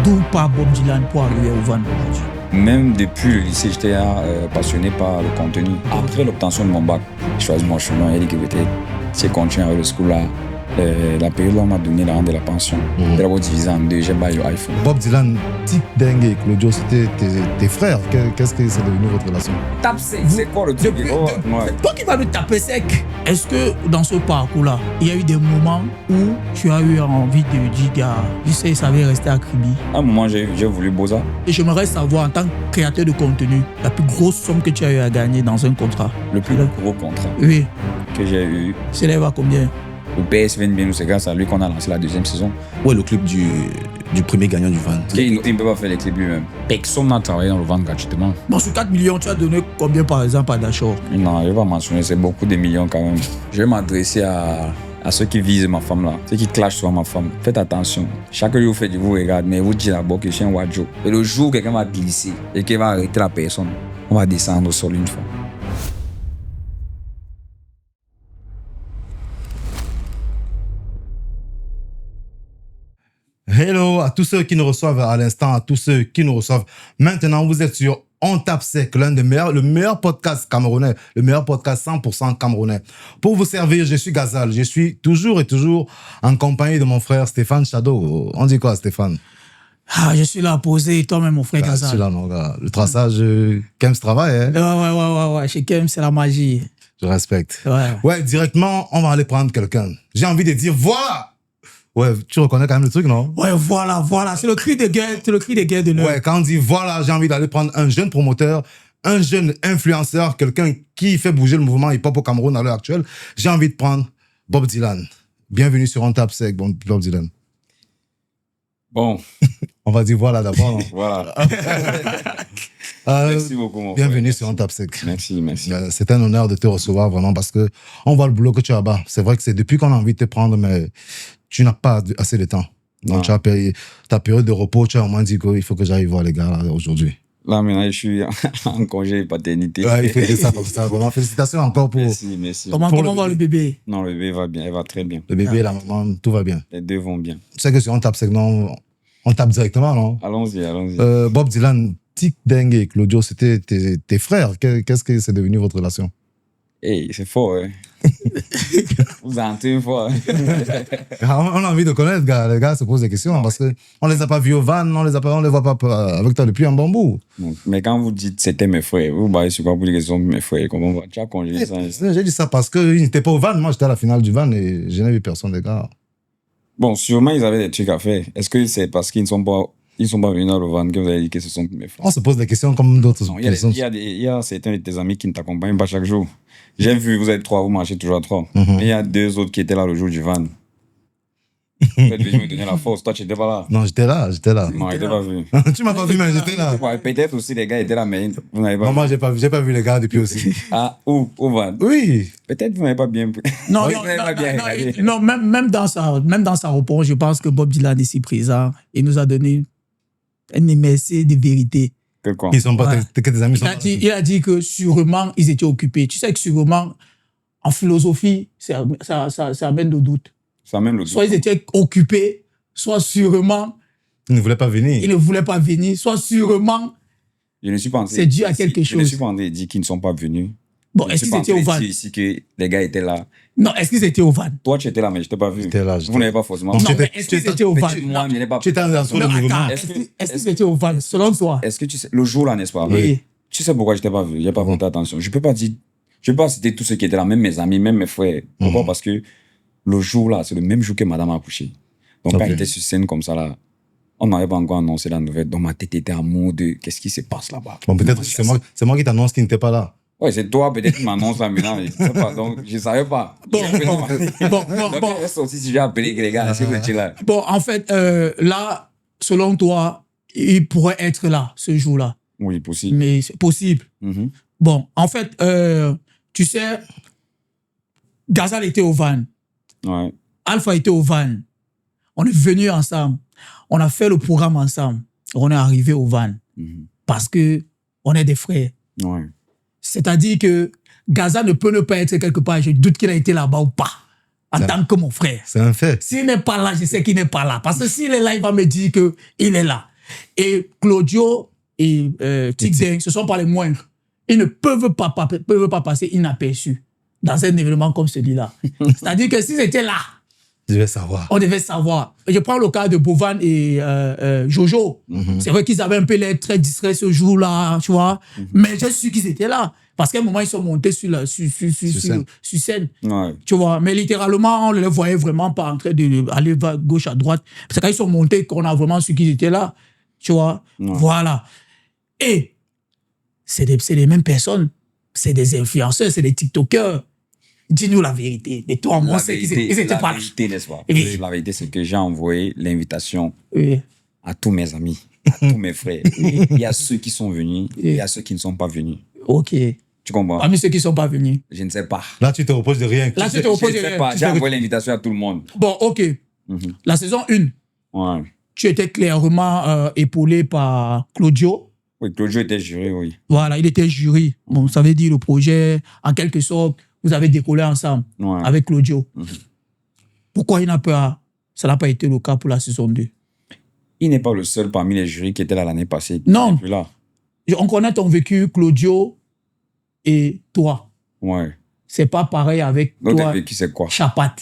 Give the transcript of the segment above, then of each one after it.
D'où part Bob Dylan pour arriver au Van aujourd'hui? Même depuis le lycée, j'étais passionné par le contenu. Après l'obtention de mon bac, j'ai choisi mon chemin. Il dit que j'ai continué avec le school là. La période où on m'a donné la rente de la pension, de la divisé en deux, j'ai baillé l'iPhone. Bob Dylan, Tic Deng et Claudio, c'était tes frères. Qu'est-ce que c'est devenu votre relation? Tape sec, c'est quoi le truc? Toi qui vas me taper sec, est-ce que dans ce parcours-là, il y a eu des moments où tu as eu envie de dire, gars, je sais, ça va rester à Kribi? À un moment, j'ai voulu Boza. Et j'aimerais savoir, en tant que créateur de contenu, la plus grosse somme que tu as eu à gagner dans un contrat? Le plus gros contrat que j'ai eu s'élève à combien? Le PSV bien, c'est grâce à lui qu'on a lancé la deuxième saison. Ouais, le club du premier gagnant du Van. Il ne peut pas faire les clips lui-même. Personne n'a travaillé dans le Van gratuitement. Bon, sur 4 millions, tu as donné combien par exemple à Dachor? Non, je ne vais pas mentionner, c'est beaucoup de millions quand même. Je vais m'adresser à ceux qui visent ma femme là, ceux qui clashent sur ma femme. Faites attention. Chaque jour, vous vous regardez, mais vous dites d'abord que je suis un wadjo. Et le jour où quelqu'un va glisser et qu'il va arrêter la personne, on va descendre au sol une fois. Hello à tous ceux qui nous reçoivent à l'instant, à tous ceux qui nous reçoivent maintenant. Vous êtes sur On Tape Sec, le meilleur podcast camerounais, le meilleur podcast 100% camerounais. Pour vous servir, je suis Gazal. Je suis toujours et toujours en compagnie de mon frère Stéphane Shadow. On dit quoi, Stéphane? Ah, je suis là à poser, toi-même, mon frère Gazal. Je suis là, mon gars. Le traçage, Kems travaille, hein? Ouais. Chez Kems, c'est la magie. Je respecte. Ouais, directement, on va aller prendre quelqu'un. J'ai envie de dire, voilà! Ouais, tu reconnais quand même le truc, non? Ouais, voilà. C'est le cri de guerre, de l'heure. Ouais, quand on dit voilà, j'ai envie d'aller prendre un jeune promoteur, un jeune influenceur, quelqu'un qui fait bouger le mouvement hip-hop au Cameroun à l'heure actuelle, j'ai envie de prendre Bob Dylan. Bienvenue sur On Tape Sec, Bob Dylan. Bon. On va dire voilà d'abord, non? Voilà. Merci beaucoup, mon frère. Bienvenue sur On Tape Sec. Merci. C'est un honneur de te recevoir vraiment parce que on voit le boulot que tu as bas. C'est vrai que c'est depuis qu'on a envie de te prendre, mais tu n'as pas assez de temps. Donc, tu as ta période de repos, tu as au moins dit qu'il faut que j'aille voir les gars là, aujourd'hui. Là, maintenant, je suis en congé paternité. Ouais, il fait ça comme ça. Vraiment, félicitations encore pour... Merci. Comment va le bébé? Non, le bébé va bien, elle va très bien. Le bébé, la maman, tout va bien. Les deux vont bien. Tu sais que si on tape, c'est que non, on tape directement, non? Allons-y. Bob Dylan, Tic Deng et Claudio, c'était tes frères. Qu'est-ce que c'est devenu votre relation? Hey, c'est fort, hein? Vous entrez une fois. On a envie de connaître, gars. Les gars se posent des questions parce qu'on ne les a pas vus au van, on les voit pas avec toi depuis un bon bout. Mais quand vous dites c'était mes frères, vous baillez sur quoi pour dire que ce sont mes frères? Comment tu as congé ça? J'ai dit ça parce qu'ils n'étaient pas au van. Moi, j'étais à la finale du van et je n'ai vu personne, les gars. Bon, sûrement, ils avaient des trucs à faire. Est-ce que c'est parce qu'ils ne sont pas venus dans le van que vous avez dit que ce sont mes frères? On se pose des questions comme d'autres personnes. Il y a certains de tes amis qui ne t'accompagnent pas chaque jour. J'ai vu, vous êtes trois, vous marchez toujours à trois. Mais il y a deux autres qui étaient là le jour du van. Vous êtes venu me donner la force. Toi, tu n'étais pas là. Non, j'étais là. Non, je n'étais pas vu. Tu m'as pas vu, mais j'étais là. Ouais, peut-être aussi les gars étaient là, mais vous n'avez pas non, vu. moi, j'ai pas vu les gars depuis aussi. Ah, où au van? Oui. Peut-être vous n'avez pas bien... Non, même dans sa réponse, je pense que Bob Dylan est ici présent. Il nous a donné un émercé de vérité. Que quoi? Ils sont pas que tes amis. Il a dit que sûrement, ils étaient occupés. Tu sais que sûrement, en philosophie, ça amène le doute. Ça amène le doute. Soit ils étaient occupés, soit sûrement... Ils ne voulaient pas venir. Soit sûrement... Je ne suis pas en train c'est dû à quelque chose. Je ne suis pas en train de dire qu'ils ne sont pas venus. Bon, est-ce qu'ils étaient au van? Ici que les gars étaient là. Non, est-ce qu'ils étaient au van? Toi, tu étais là, mais je ne t'ai pas vu. J'étais là. Vous n'avez pas forcément... Non, mais est-ce qu'ils étaient au van? Moi, je n'ai pas... Tu étais dans le mouvement. Est-ce qu'ils étaient au van, selon toi? Est-ce que tu sais... Le jour là, n'est-ce pas? Oui. Tu sais pourquoi je t'ai pas vu? Je n'ai pas porté attention. Je peux pas dire... Je peux pas citer tous ceux qui étaient là, même mes amis, même mes frères. Pourquoi? Parce que le jour là, c'est le même jour que madame a accouché. Donc, quand elle était sur scène comme ça là, on n'avait pas encore annoncé la nouvelle. Donc, ma tête était en mode de qu'est-ce qui se passe là-bas? Bon, peut-être c'est moi qui t'annonce qu'il n'était pas là. Ouais, c'est toi, peut-être, qui m'annonce là maintenant. Je sais pas, donc, je savais pas. Bon. Donc, est-ce aussi si j'ai appelé les gars, est-ce que vous étiez là? Bon, en fait, là, selon toi, il pourrait être là, ce jour-là. Oui, possible. Mais c'est possible. Bon, en fait, tu sais, Gazal était au van. Ouais. Alpha était au van. On est venus ensemble. On a fait le programme ensemble. On est arrivé au van. Parce que on est des frères. Ouais. C'est-à-dire que Gazal ne peut ne pas être quelque part. Je doute qu'il a été là-bas ou pas. En tant que mon frère. C'est un fait. S'il n'est pas là, je sais qu'il n'est pas là. Parce que s'il est là, il va me dire qu'il est là. Et Claudio et Tic Deng, ce ne sont pas les moindres. Ils ne peuvent pas passer inaperçus dans un événement comme celui-là. C'est-à-dire que s'ils étaient là, Je vais savoir. on devait savoir. Je prends le cas de Bovan et Jojo. C'est vrai qu'ils avaient un peu l'air très discrets ce jour-là, tu vois. Mais je suis sûr qu'ils étaient là. Parce qu'à un moment, ils sont montés sur scène. Ouais. Tu vois. Mais littéralement, on ne les voyait vraiment pas en train d'aller gauche à droite. C'est quand ils sont montés qu'on a vraiment su qu'ils étaient là. Tu vois. Ouais. Voilà. Et c'est les mêmes personnes. C'est des influenceurs, c'est des TikTokers. Dis-nous la vérité. Et toi, moi, on sait qu'ils étaient pas là. La vérité, n'est-ce pas? Oui. La vérité, c'est que j'ai envoyé l'invitation Oui. à tous mes amis, à tous mes frères. Il y a ceux qui sont venus, il y a ceux qui ne sont pas venus. OK. Tu comprends? Parmi ceux qui ne sont pas venus. Je ne sais pas. Là, tu te reposes de rien. Là, tu te Je reposes ne sais pas. J'ai envoyé l'invitation à tout le monde. Bon, OK. La saison 1, Ouais. tu étais clairement épaulé par Claudio. Oui, Claudio était juré, oui. Voilà, il était jury. Bon, ça veut dire le projet, en quelque sorte, vous avez décollé ensemble Ouais. avec Claudio. Pourquoi ça n'a pas été le cas pour la saison 2? Il n'est pas le seul parmi les jurys qui était là l'année passée. Non. Il n'est plus là. On connaît ton vécu, Claudio et toi. Ouais. C'est pas pareil avec Notre toi, vécu, c'est quoi? Chapat.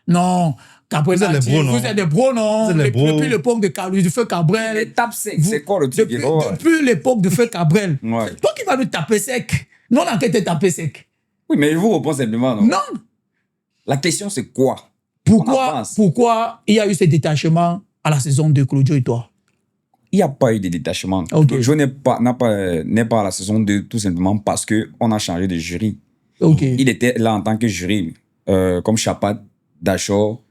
Non. Cabrel, Vous êtes des bros, non? Vous êtes des bros, non? Vous êtes des bros. Depuis l'époque du feu Cabrel. L'étape sec, Vous- c'est quoi le truc? Depuis l'époque de feu Cabrel. Ouais. Toi qui vas nous taper sec. Non, on a qu'à te taper sec. Oui, mais je vous réponds simplement, non? Non. La question, c'est quoi? On avance. Pourquoi il y a eu ce détachement à la saison de Claudio et toi? Il n'y a pas eu de détachement. Ok. Claudio n'est pas à la saison 2 tout simplement parce qu'on a changé de jury. OK. Il était là en tant que jury, comme Chapat, Dachor,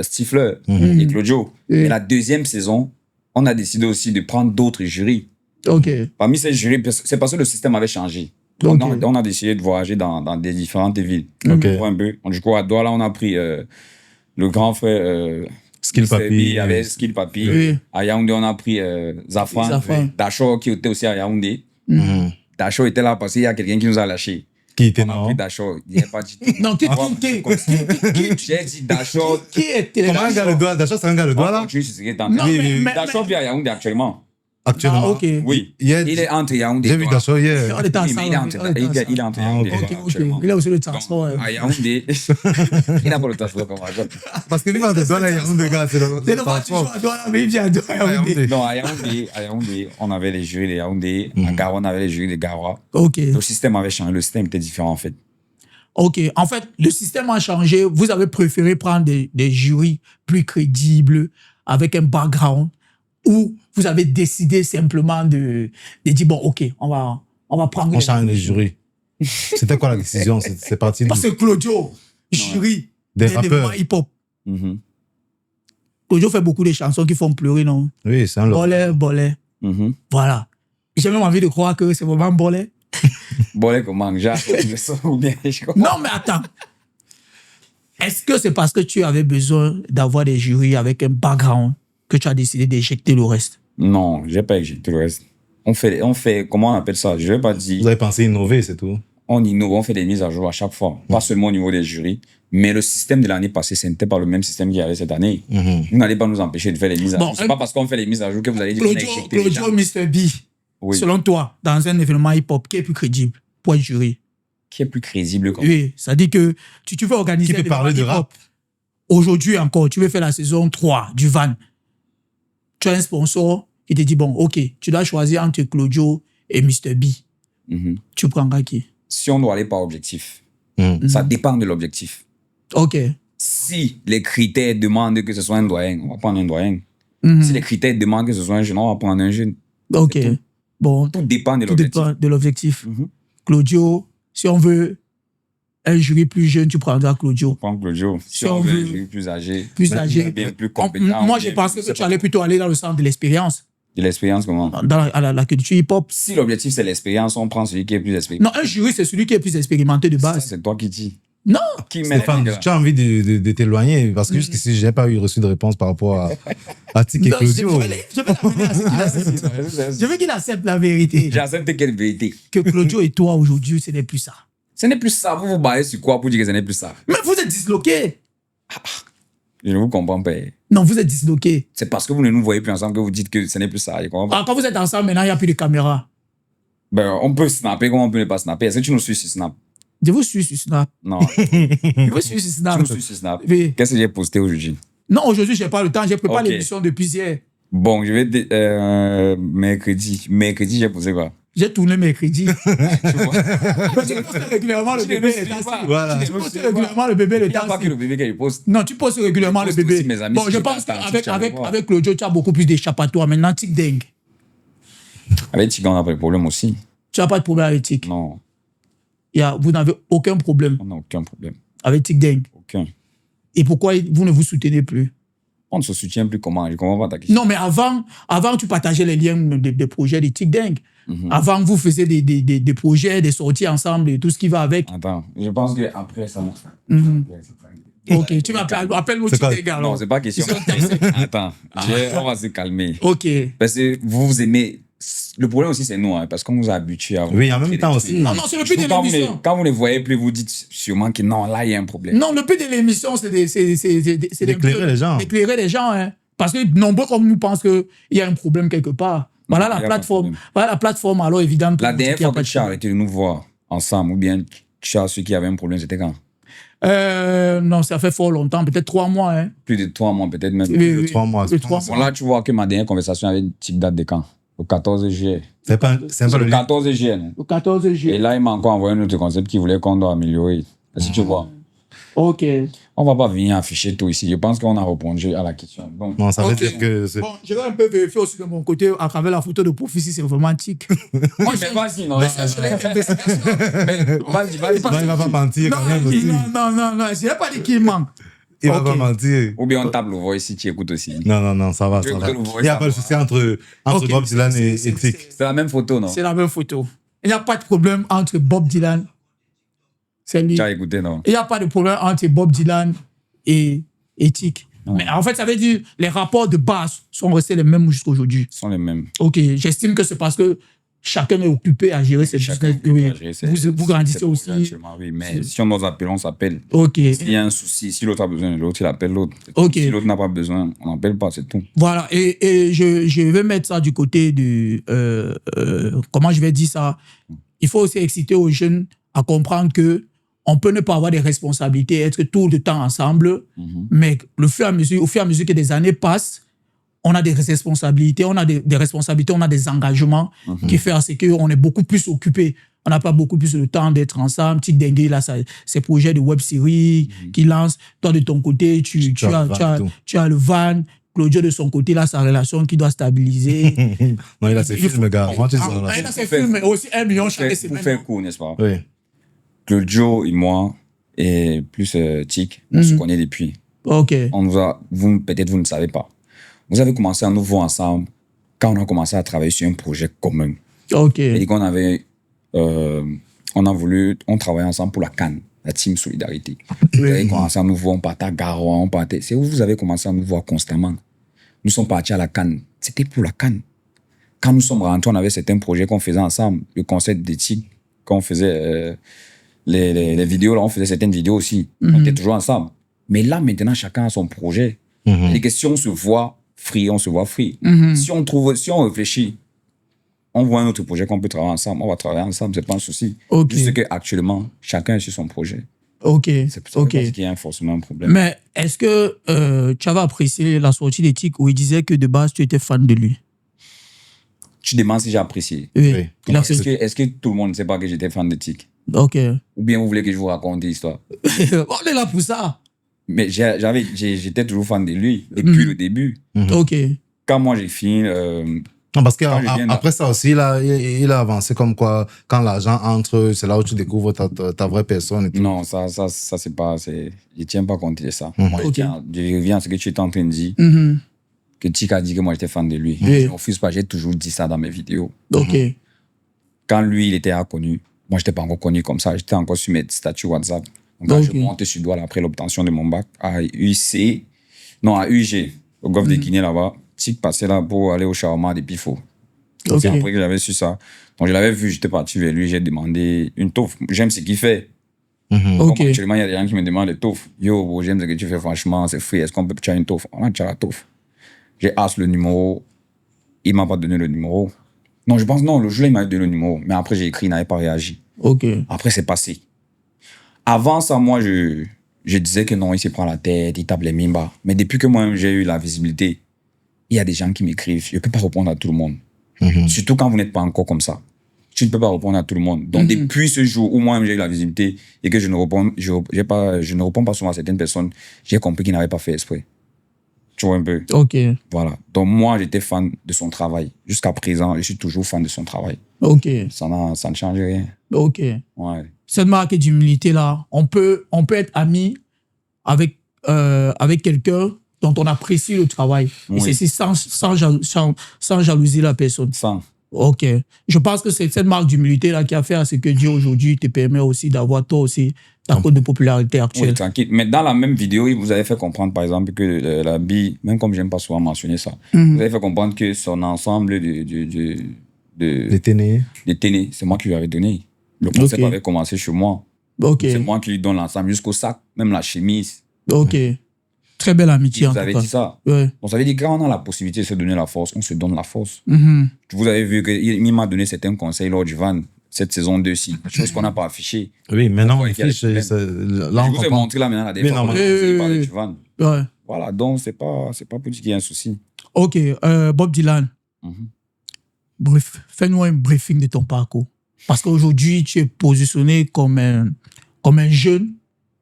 Stifler et Claudio. Oui. Et la deuxième saison, on a décidé aussi de prendre d'autres jurys. OK. Parmi ces jurys, c'est parce que le système avait changé. Ok. On a décidé de voyager dans des différentes villes. Ok. Tu vois un peu. Du coup, à Douala, on a pris le grand frère Skill Mr. Papi. B avec Skill Papi. Oui. À Yaoundé, on a pris Zafran. Zafran. Dachor qui était aussi à Yaoundé. Mhm. Dachor était là parce qu'il y a quelqu'un qui nous a lâchés. Qui était On a non? pris Dachor. Il n'y a pas dit tout. Non, J'ai dit Dachor. qui était Comment un gars le doigt? D'achat, c'est un gars le doigt là? Tu sais ce qu'il est en Non, train. mais- Dachor vit à Yaoundé actuellement. Actuellement. Ah, OK. Oui. Hier, Il est entre Yaoundé. J'ai vu Douala. Dachau hier. On était Oui, mais ensemble. il est entre On était Yaoundé. Ah, ok. Douala OK. actuellement. Il a aussi le Donc, transport. à Yaoundé, il n'a pas le transport comme agent. Parce que lui, quand il doit là, il y a un de gars, c'est le C'est le voiture transport. à Douala, mais il vient à Douala. Yaoundé. Non, à Yaoundé, on avait les jurys de Yaoundé. À Garoua, on avait les jurys de Garoua. OK. Le système avait changé. Le système était différent, en fait. OK. En fait, le système a changé. Vous avez préféré prendre des jurys plus crédibles, avec un background, ou vous avez décidé simplement de dire, bon, OK, on va prendre... On change les jurys. C'était quoi la décision? C'est parti d'où? Parce que Claudio, jury, Des d'événements rappeurs. hip-hop. Mhm. Claudio fait beaucoup de chansons qui font pleurer, non? Oui, c'est un lot. Bolet, bolet. Mhm. Voilà. J'ai même envie de croire que c'est vraiment bolet. Bon, les comment? J'ai le son ou bien je comprends. Non, mais attends. Est-ce que c'est parce que tu avais besoin d'avoir des jurys avec un background que tu as décidé d'éjecter le reste? Non, j'ai pas éjecté le reste. On fait, comment on appelle ça? Je vais pas Vous dire, avez pensé innover, c'est tout. on innove, on fait des mises à jour à chaque fois. Pas seulement au niveau des jurys, mais le système de l'année passée, ce n'était pas le même système qu'il y avait cette année. Vous n'allez pas nous empêcher de faire les mises à Bon, jour. C'est pas parce qu'on fait les mises à jour que vous allez dire qu'on a éjecté les gens. Claudio Mr. B, Oui. selon toi, dans un événement hip-hop, qui est plus crédible pour un jury? Qui est plus crédible comme Oui, ça dit que tu veux organiser Qui peut un événement parler de hip-hop. rap? Aujourd'hui encore, tu veux faire la saison 3 du Van. Tu as un sponsor qui te dit, bon, OK, tu dois choisir entre Claudio et Mr. B. Mhm. Tu prendras qui? Si on doit aller par objectif, Mhm. ça dépend de l'objectif. OK. Si les critères demandent que ce soit un doyen, on va prendre un doyen. Mhm. Si les critères demandent que ce soit un jeune, on va prendre un jeune. OK. C'est tout. Bon, Tout dépend de tout l'objectif. dépend de l'objectif. Mhm. Claudio, si on veut un jury plus jeune, tu prendras Claudio. Prends Claudio. Si Si on on veut veut- un jury plus âgé, Plus âgé. bien plus compétent. Moi, bien je pensais plus- que tu allais plutôt aller dans le sens de l'expérience, De l'expérience, comment? à la culture hip-hop. Si l'objectif c'est l'expérience, on prend celui qui est plus expérimenté. Non, un jury, c'est celui qui est plus expérimenté de Ça, base. c'est toi qui dis. Non. Qui met Stéphane, les gars? tu as envie de t'éloigner parce que jusqu'ici, j'ai pas eu reçu de réponse par rapport à Tic et Non, Claudio. je vais l'amener à ce qu'il accepte. Je veux qu'il accepte la vérité. J'accepte quelle vérité? Que Claudio et toi, aujourd'hui, ce n'est plus ça. Ce n'est plus ça. Vous vous basez sur quoi pour dire que ce n'est plus ça? Mais vous êtes disloqués. Je ne vous comprends pas. Non, vous êtes disloqué. C'est parce que vous ne nous voyez plus ensemble que vous dites que ce n'est plus ça. Je comprends pas. Ah, quand vous êtes ensemble, maintenant, il n'y a plus de caméra. Ben, on peut snapper, comment on peut ne pas snapper? Est-ce que tu nous suis sur Snap? Je vous suis sur Snap. Non. Je vous suis sur Tu Snap. nous suis sur Snap. Oui. Qu'est-ce que j'ai posté aujourd'hui? Non, aujourd'hui, je n'ai pas le temps. J'ai préparé Ok. l'émission depuis hier. Bon, je vais mercredi. Mercredi, j'ai posé quoi? J'ai tourné mercredi. Tu vois? Mais tu postes régulièrement le Je ne bébé. suis le temps-ci. pas. Voilà. Tu postes régulièrement le bébé le Il n'y a temps. pas que le bébé qui poste. Non, tu postes régulièrement Je le poste bébé. aussi mes amis, Bon, si je tu pense passes qu'avec tu vas le voir. avec Claudio, tu as beaucoup plus d'échappatoire. Maintenant, tic dingue. Avec Tigan, on n'a pas de problème aussi. Tu n'as pas de problème avec tic. Non, Vous n'avez aucun problème on n'a aucun problème. avec tic dingue. Aucun. Et pourquoi vous ne vous soutenez plus? On ne se soutient plus comment? Je ne comprends pas ta question. Non, mais avant, tu partageais les liens des projets de tic dingue. Mhm. Avant, vous faisiez des projets, des sorties ensemble et tout ce qui va avec. Attends, je pense qu'après ça... Mhm. Ok, tu m'appelles, appelle-moi C'est tic quoi? dingue alors. Non, c'est pas question. Attends, on va se calmer. Ok. Parce que vous aimez... Le problème aussi, c'est nous, hein, parce qu'on nous a habitués à... Oui, en même temps aussi. Non, c'est le but de l'émission. Quand vous ne voyez plus, vous dites sûrement que non, là, il y a un problème. Non, le but de l'émission, c'est D'éclairer les gens. d'éclairer les gens, hein. Parce que nombreux comme nous pensent qu'il y a un problème quelque part. Voilà il y la a pas de plateforme. problème. Voilà la plateforme, alors évidemment. La dernière fois que tu as as arrêté de nous voir ensemble, ou bien tu as ceux qui avaient un problème, c'était quand? non, ça fait fort longtemps, peut-être 3 mois. Hein. Plus de 3 mois, peut-être même. Oui, oui. 3 mois. Le 3 Bon, mois. là, tu vois que ma dernière conversation avec Tic date de quand? Le 14 juillet. C'est pas C'est le le lien. 14 juillet, non? Le 14 Et juillet. là, il m'a encore envoyé un autre concept qu'il voulait qu'on doit améliorer. Est-ce que tu vois? Ok. On va pas venir afficher tout ici. Je pense qu'on a répondu à la question. Donc, Non, ça veut Ok. dire que c'est... Bon, je vais un peu vérifier aussi de mon côté à travers la photo de profil si c'est vraiment tic. moi, mais vas-y, non. Vas-y, vas-y. Non, il va pas mentir quand même Non, aussi. non, je n'ai pas dit qu'il ment. Il va Ok. pas mentir. Ou bien on tape le voix si tu écoutes aussi. Non, ça va, Tu ça veux va. que le voice Il n'y a pas de savoir. souci entre Ok. Bob Dylan et Tic. C'est la même photo, non? C'est la même photo. Il n'y a pas de problème entre Bob Dylan. C'est lui. Tu as écouté, non? Il n'y a pas de problème entre Bob Dylan et Tic. Mais en fait, ça veut dire les rapports de base sont restés les mêmes jusqu'à aujourd'hui. Ce sont les mêmes. Ok, j'estime que c'est parce que chacun est occupé à gérer ses Chacun business. peut Oui. gérer ses- Vous ses grandissez projets aussi. actuellement, oui. Mais si on nous appelle, on s'appelle. Ok. S'il y a un souci, si l'autre a besoin de l'autre, il appelle l'autre. Ok. Si l'autre n'a pas besoin, on n'appelle pas, c'est tout. Voilà, et je vais mettre ça du côté de... comment je vais dire ça? Il faut aussi exciter aux jeunes à comprendre que on peut ne pas avoir des responsabilités, être tout le temps ensemble, mais au fur et à mesure que des années passent, on a des responsabilités, on a des responsabilités, on a des engagements qui font à ce qu'on est beaucoup plus occupé. On n'a pas beaucoup plus le temps d'être ensemble. Tic Dengue, il a ses projets de web-série qu'il lance. Toi, de ton côté, tu as le van. Claudio, de son côté, il a sa relation qui doit stabiliser. Non, il a ses films, gars. Comment tu dis ça? Il a ses films, mais aussi 1 million chaque Pour semaine. faire court, n'est-ce pas? Oui. Claudio et moi, et plus Tic, on se connaît depuis. Ok. Peut-être vous ne savez pas. Vous avez commencé à nous voir ensemble quand on a commencé à travailler sur un projet commun. Ok. Et qu'on avait, on travaillait ensemble pour la CAN, la Team Solidarité. Vous avez commencé à nous voir, on partait à Garoua, on partait. C'est où vous avez commencé à nous voir constamment. Nous sommes partis à la CAN. C'était pour la CAN. Quand nous sommes rentrés, on avait certains projets qu'on faisait ensemble. Le concept d'éthique, quand on faisait les vidéos, là, on faisait certaines vidéos aussi. On était toujours ensemble. Mais là, maintenant, chacun a son projet. Les questions, on se voit free, on se voit free. Si on réfléchit, on voit un autre projet qu'on peut travailler ensemble, on va travailler ensemble, c'est pas un souci. Ok. Juste qu'actuellement, chacun est sur son projet. Ok. C'est pour ça Ok. qu'il y a forcément un problème. Mais est-ce que tu avais apprécié la sortie d'Éthique où il disait que de base, tu étais fan de lui? Tu demandes si j'ai apprécié. Oui. Oui. Il a Est-ce fait... que tout le monde ne sait pas que j'étais fan de Tic? Ok. Ou bien vous voulez que je vous raconte l'histoire? On est là pour ça. Mais j'étais toujours fan de lui depuis le début. Ok. Quand moi j'ai fini, Non, parce Quand je viens qu'après ça aussi, il a avancé comme quoi, quand l'argent entre, c'est là où tu découvres ta vraie personne et tout. non, ça c'est pas, je tiens pas compte de ça. Mhm. Moi, Ok. je reviens à ce que tu étais en train de dire, Mhm. que Tic a dit que moi j'étais fan de lui. Oui. Je refuse pas, j'ai toujours dit ça dans mes vidéos. Ok. Quand lui, il était connu, moi j'étais pas encore connu comme ça, j'étais encore sur mes statuts WhatsApp. Donc quand Ok. je monte sur Douala après l'obtention de mon bac à UG, au golfe de Guinée là-bas, Tic passait là pour aller au shawarma des Pifos. Ok. C'est après que j'avais su ça. Donc, je l'avais vu, j'étais parti vers lui, j'ai demandé une taupe. J'aime ce qu'il fait. Ok. Comme actuellement, il y a des gens qui me demandent des toufs. Yo, bro, j'aime ce que tu fais, franchement, c'est free. Est-ce qu'on peut, tu as une touffe? On a déjà la touffe. J'ai asked le numéro. Il m'a pas donné le numéro. Non, je pense, non, le jour-là, il m'a donné le numéro. Mais après, j'ai écrit, il n'avait pas réagi. Ok. Après, c'est passé. Avant ça, moi, je disais que non, il se prend la tête, il tape les mimbas. Mais depuis que moi, j'ai eu la visibilité, il y a des gens qui m'écrivent. Je ne peux pas répondre à tout le monde. Surtout quand vous n'êtes pas encore comme ça. Tu ne peux pas répondre à tout le monde. Donc, depuis ce jour où moi, j'ai eu la visibilité et que je ne réponds pas souvent à certaines personnes, j'ai compris qu'il n'avait pas fait exprès. Tu vois un peu? Ok. Voilà. Donc, moi, j'étais fan de son travail. Jusqu'à présent, je suis toujours fan de son travail. Ok. Ça ne change rien. Ok. Ouais. Cette marque d'humilité-là, on peut être ami avec quelqu'un dont on apprécie le travail. Oui. Et c'est sans jalouser la personne. Ça. Ok. Je pense que c'est cette marque d'humilité-là qui a fait à ce que Dieu aujourd'hui te permet aussi d'avoir toi aussi ta cote de popularité actuelle. Oui, tranquille. Mais dans la même vidéo, vous avez fait comprendre, par exemple, que la bille, même comme j'aime pas souvent mentionner ça, vous avez fait comprendre que son ensemble Les ténés. de ténés, c'est moi qui lui avais donné. Le concept Ok. avait commencé chez moi. Ok. C'est moi qui lui donne l'ensemble jusqu'au sac, même la chemise. Ok. Très belle amitié, en Vous tout avez cas. dit ça. Ouais. Donc, ça veut dire que quand on a la possibilité de se donner la force, on se donne la force. Mhm. Vous avez vu qu'il m'a donné certains conseils lors du van, cette saison 2-ci. Chose qu'on n'a pas affichée. Oui, maintenant, Pourquoi on il y a des fiche. problèmes? Là, Je on vous ai comprend. montré là maintenant la Mais dernière fois non, qu'on mais- a commencé à parler du van. Ouais. Voilà, donc c'est pas pour dire qu'il y a un souci. Ok. Bob Dylan. Mhm. Bref, fais-nous un briefing de ton parcours. Parce qu'aujourd'hui, tu es positionné comme un jeune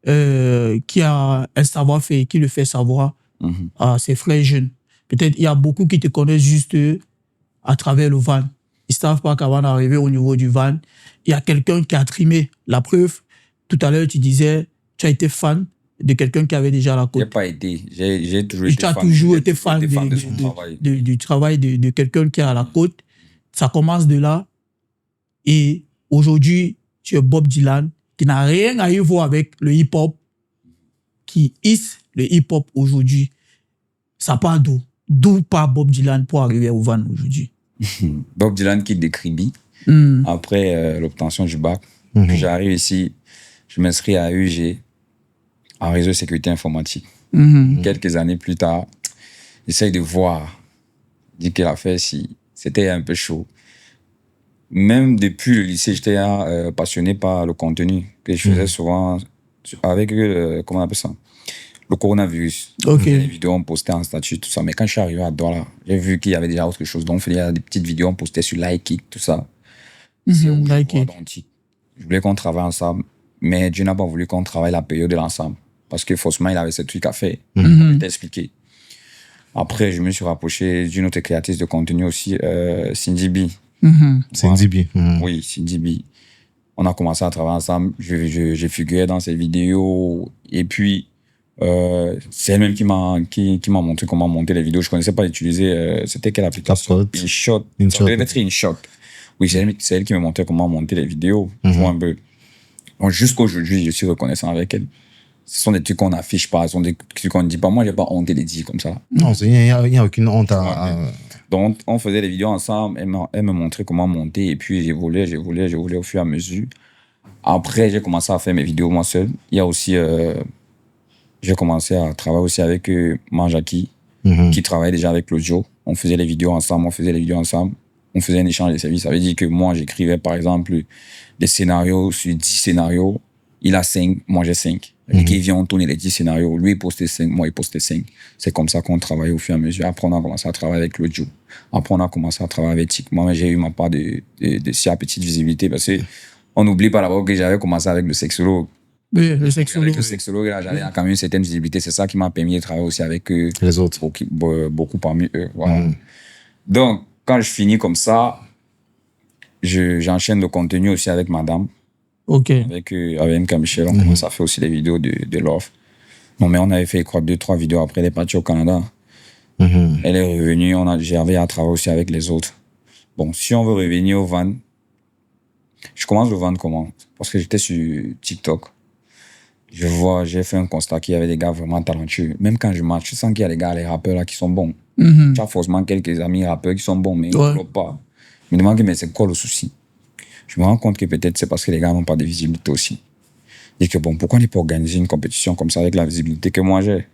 qui a un savoir-faire et qui le fait savoir Mhm. à ses frères jeunes. Peut-être il y a beaucoup qui te connaissent juste à travers le van. Ils ne savent pas qu'avant d'arriver au niveau du van, il y a quelqu'un qui a trimé. La preuve, tout à l'heure, tu disais, tu as été fan de quelqu'un qui avait déjà la J'ai côte. pas été. J'ai toujours Tu été as fan. toujours J'ai été fan de son travail. du travail de quelqu'un qui est à la côte. Ça commence de là. Et aujourd'hui, tu es Bob Dylan, qui n'a rien à y voir avec le hip-hop, qui hisse le hip-hop aujourd'hui. Ça part d'où? D'où part Bob Dylan pour arriver au van aujourd'hui? Bob Dylan quitte des Kribi après l'obtention du bac. Puis j'arrive ici, je m'inscris à UG, en réseau de sécurité informatique. Quelques années plus tard, j'essaye de voir. Je dis qu'il a fait si c'était un peu chaud. Même depuis le lycée, j'étais passionné par le contenu que je faisais souvent avec, comment on appelle ça, le coronavirus. Ok. Les vidéos, on postait en statut, tout ça. Mais quand je suis arrivé à Douala, j'ai vu qu'il y avait déjà autre chose. Donc, on faisait des petites vidéos, on postait sur Like It, tout ça. C'est où je Like vois It. Authentique. Je voulais qu'on travaille ensemble, mais Dieu n'a pas voulu qu'on travaille la période de l'ensemble. Parce que forcément, il avait ce truc à faire. Je vais t'expliquer. Après, je me suis rapproché d'une autre créatrice de contenu aussi, Cindy B. C'est une DB. Oui, Cindy B. On a commencé à travailler ensemble. J'ai figuré dans ses vidéos. Et puis, c'est elle-même qui m'a montré comment monter les vidéos. Je ne connaissais pas utiliser. C'était quelle application? CapCut. InShot. InShot. Ça devait être InShot. Oui, c'est elle qui me montrait comment monter les vidéos. Je vois un peu. Bon, jusqu'aujourd'hui, je suis reconnaissant avec elle. Ce sont des trucs qu'on n'affiche pas. Ce sont des trucs qu'on ne dit pas. Moi, je n'ai pas honte de les dire comme ça. Non, il n'y a aucune honte à. Donc, on faisait des vidéos ensemble. Elle me montrait comment monter. Et puis, j'évoluais au fur et à mesure. Après, j'ai commencé à faire mes vidéos moi seul. Il y a aussi... j'ai commencé à travailler aussi avec Manjaki, qui travaillait déjà avec Claudio. On faisait les vidéos ensemble. On faisait un échange de services. Ça veut dire que moi, j'écrivais, par exemple, des scénarios sur 10 scénarios. Il a 5, moi j'ai 5. Et qui vient, on tourne les 10 scénarios. Lui, il postait 5, moi, il postait 5. C'est comme ça qu'on travaillait au fur et à mesure. Après, on a commencé à travailler avec Claudio. Après, on a commencé à travailler avec Tic. Moi, j'ai eu ma part de si à petite visibilité parce que on n'oublie pas d'abord que j'avais commencé avec le sexologue. Oui, le sexologue. Avec le sexologue, là, j'avais quand même une certaine visibilité. C'est ça qui m'a permis de travailler aussi avec Les autres. beaucoup parmi eux. Voilà. Donc, quand je finis comme ça, j'enchaîne le contenu aussi avec madame. Ok. Avec MK Michel, on commence à faire aussi des vidéos de Love. Non, mais on avait fait, quoi, 2-3 vidéos après, elle est partie au Canada. Elle est revenue, j'avais à travailler aussi avec les autres. Bon, si on veut revenir au van, je commence le van comment? Parce que j'étais sur TikTok. J'ai fait un constat qu'il y avait des gars vraiment talentueux. Même quand je marche, je sens qu'il y a des gars, les rappeurs là, qui sont bons. Tu as forcément quelques amis rappeurs qui sont bons, mais ils ne flopent pas. Je me demande, mais c'est quoi le souci? Je me rends compte que peut-être c'est parce que les gars n'ont pas de visibilité aussi. Je dis que bon, pourquoi on n'est pas organiser une compétition comme ça avec la visibilité que moi j'ai?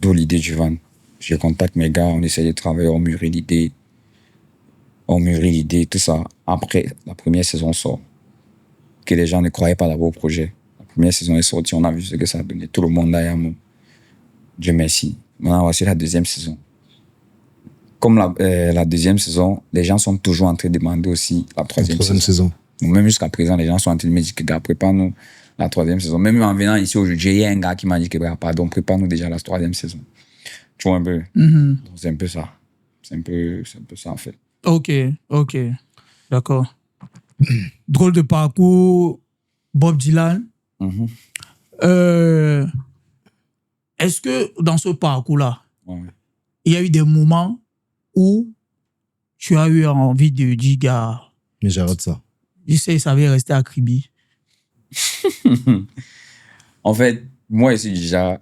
D'où l'idée du van. Je contacte mes gars, on essaie de travailler, on mûrit l'idée, tout ça. Après, la première saison sort. Que les gens ne croyaient pas d'abord au projet. La première saison est sortie, on a vu ce que ça a donné. Tout le monde derrière nous. Dieu merci. Maintenant, voici la deuxième saison. Comme la deuxième saison, les gens sont toujours en train de demander aussi la troisième saison. Même jusqu'à présent, les gens sont en train de me dire que, gars, prépare-nous la troisième saison. Même en venant ici aujourd'hui, il y a un gars qui m'a dit que, pardon, prépare-nous déjà la troisième saison. Tu vois un peu? Donc, c'est un peu ça. C'est un peu ça, en fait. Ok. D'accord. Drôle de parcours, Bob Dylan. Est-ce que dans ce parcours-là, il y a eu des moments où tu as eu envie de dire, gars, mais j'arrête ça. Je sais, ça va rester à Kribi. En fait, moi, ici, déjà,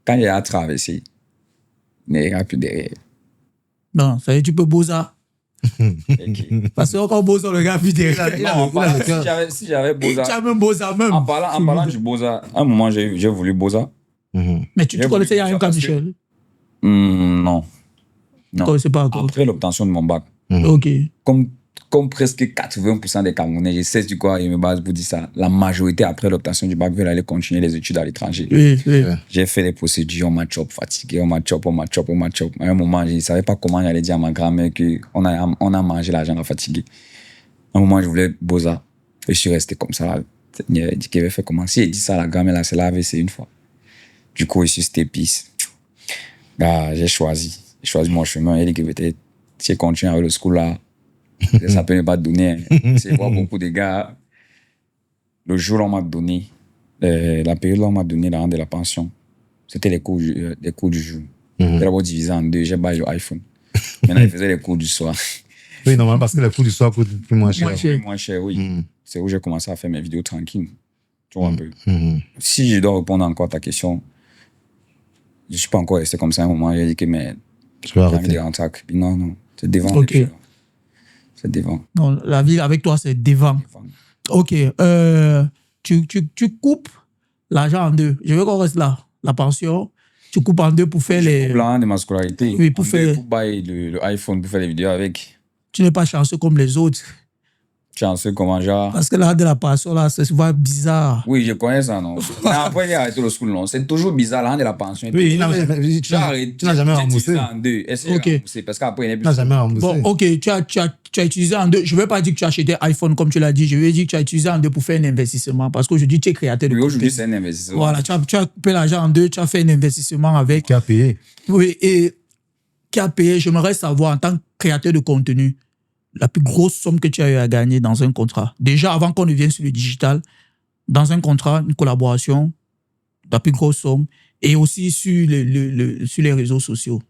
quand il y a traversé, il n'y a plus derrière. Non, ça veut dire tu peux Boza. Parce que quand Boza, le gars, plus derrière. Non, si j'avais Boza. Tu as même Boza, même. En parlant du Boza, à un moment, j'ai voulu Boza. Mais tu connaissais Yann Michel? Non. Tu ne connaissais pas encore? Après l'obtention de mon bac. Ok. Comme presque 80% des Camerounais, je sais du quoi, ils me basent pour dire ça. La majorité, après l'obtention du bac, veulent aller continuer les études à l'étranger. Oui. J'ai fait les procédures, on m'a chop fatigué, on m'a chop. À un moment, je ne savais pas comment j'allais dire à ma grand-mère qu'on a mangé l'argent, on a fatigué. À un moment, je voulais Boza. Et je suis resté comme ça. Il a dit qu'il avait fait comment. Si il dit ça, la grand-mère, c'est la AVC une fois. Du coup, ici, c'était pisse. J'ai choisi mon chemin. Il a dit que peut-être, si je continue avec le school là, ça peut ne pas te donner. C'est voir beaucoup de gars. Le jour où on m'a donné, la période où on m'a donné l'argent de la pension, c'était les cours du jour. J'ai d'abord divisé en deux. J'ai baillé le iPhone. Maintenant, il faisait les cours du soir. Oui, normalement, parce que les cours du soir coûtent plus moins cher. Moins cher, oui. C'est où j'ai commencé à faire mes vidéos tranquilles. Tu vois un peu. Si je dois répondre encore à ta question, je ne suis pas encore resté comme ça à un moment. J'ai dit que, mais je vais arrêter. Non, c'est devant. Ok. C'est devant. Non, la vie avec toi, c'est devant. Ok. Tu coupes l'argent en deux. Je veux qu'on reste là. La pension, tu coupes en deux pour faire les... Plan de ma scolarité. Oui, pour faire... Pour bailler le iPhone, pour faire les vidéos avec. Tu n'es pas chanceux comme les autres. Chanceux comment genre? Parce que l'argent de la pension, là, c'est souvent bizarre. Oui, je connais ça, non? Mais après, il a arrêté le school, non? C'est toujours bizarre, l'argent de la pension. Oui, tu n'as jamais remboursé. En deux. Essaye de rembourser, parce qu'après, il n'est plus... Tu n'as jamais remboursé. Bon, ok, tu as utilisé en deux. Je ne veux pas dire que tu as acheté iPhone, comme tu l'as dit. Je veux dire que tu as utilisé en deux pour faire un investissement. Parce qu'aujourd'hui, tu es créateur de contenu. Aujourd'hui, c'est un investissement. Voilà, tu as coupé l'argent en deux, tu as fait un investissement avec... Qui a payé. Oui, et qui a payé. J'aimerais savoir, en tant que créateur de contenu, la plus grosse somme que tu as eu à gagner dans un contrat. Déjà, avant qu'on ne vienne sur le digital, dans un contrat, une collaboration, la plus grosse somme, et aussi sur les réseaux sociaux.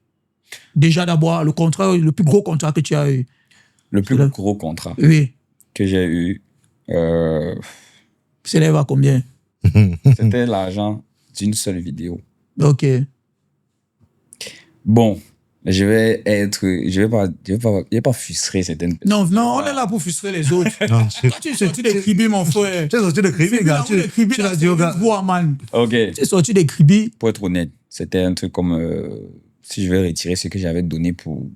Déjà, d'abord, le plus gros contrat que tu as eu. Le plus gros contrat que j'ai eu, s'élève à combien? C'était l'argent d'une seule vidéo. Ok. Bon, je vais pas frustrer certaines personnes. Non, on est là pour frustrer les autres. Tu es sorti des cribis, mon frère. Tu es sorti des cribis, gars. Tu l'as dit au gars. Ok. Tu es sorti des cribis. Pour être honnête, c'était un truc comme si je vais retirer ce que j'avais donné pour.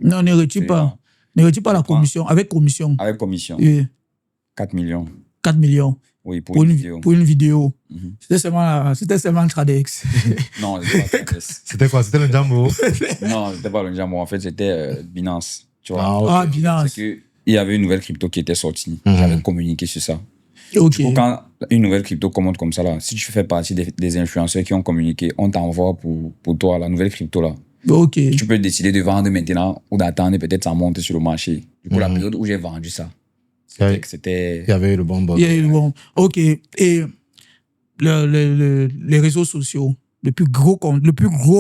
Non, ne retire pas. Ne retire pas la commission. Avec commission. Avec commission. Oui. 4 millions. 4 millions. Oui, pour une vidéo. Pour une vidéo. C'était seulement Tradex. Non, c'était pas Tradex. C'était quoi? C'était le Jambo? Non, c'était pas le Jambo. En fait, c'était Binance. Tu vois? Binance. Il y avait une nouvelle crypto qui était sortie. J'avais communiqué sur ça. Okay. Du coup, quand une nouvelle crypto commente comme ça, là, si tu fais partie des influenceurs qui ont communiqué, on t'envoie pour toi la nouvelle crypto là. Ok. Tu peux décider de vendre maintenant ou d'attendre peut-être ça monte sur le marché. Du coup, la période où j'ai vendu ça, c'était... Il y avait eu le bon bug. Il y a eu le bon. Ok. Et les réseaux sociaux, le plus gros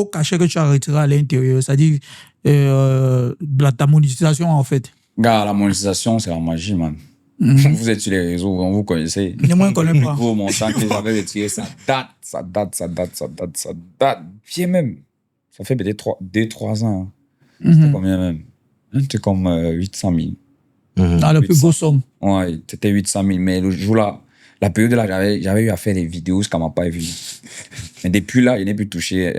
cachet que tu as retiré à l'intérieur, c'est-à-dire ta monétisation en fait. Gars, la monétisation, c'est la magie, man. Vous êtes sur les réseaux, vous connaissez. Mais moi, je ne connais pas. Le gros montant que j'avais retiré, ça date. Bien même. Ça fait peut-être 2-3 ans. C'était combien même? C'était comme 800 000. La plus grosse somme. Ouais, c'était 800 000. Mais le jour-là, La période là, j'avais eu à faire des vidéos, ce qu'on m'a pas vu. Mais depuis là, il n'est plus touché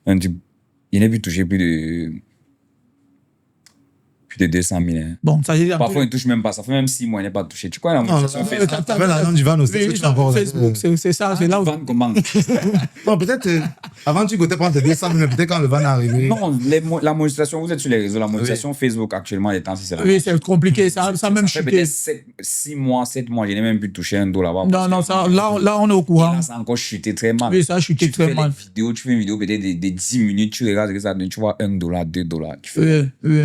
il n'est plus touché plus de 200 000. Hein. Bon, ça veut dire. Parfois, il ne touche même pas. Ça fait même 6 mois, il n'est pas touché. Tu crois la monétisation Facebook? Avec l'argent du van aussi. Oui, est-ce que tu as encore Facebook, c'est ça, c'est là où. Van, comment? Non, peut-être avant tu comptais prendre tes 200 000, mais peut-être quand le van est arrivé. Non, la monétisation, vous êtes sur les réseaux. La monétisation Facebook actuellement, les temps, c'est la Oui, c'est compliqué, ça a même Ça fait chuté. peut-être 6 mois, 7 mois, je n'ai même plus touché $1 là-bas. Non, ça, là, on est au courant. Là, ça a encore chuté très mal. Oui, ça a chuté très mal. Tu fais une vidéo peut-être de 10 minutes, tu regardes ce que ça donne, tu vois $1, $2. Tu fais... Oui,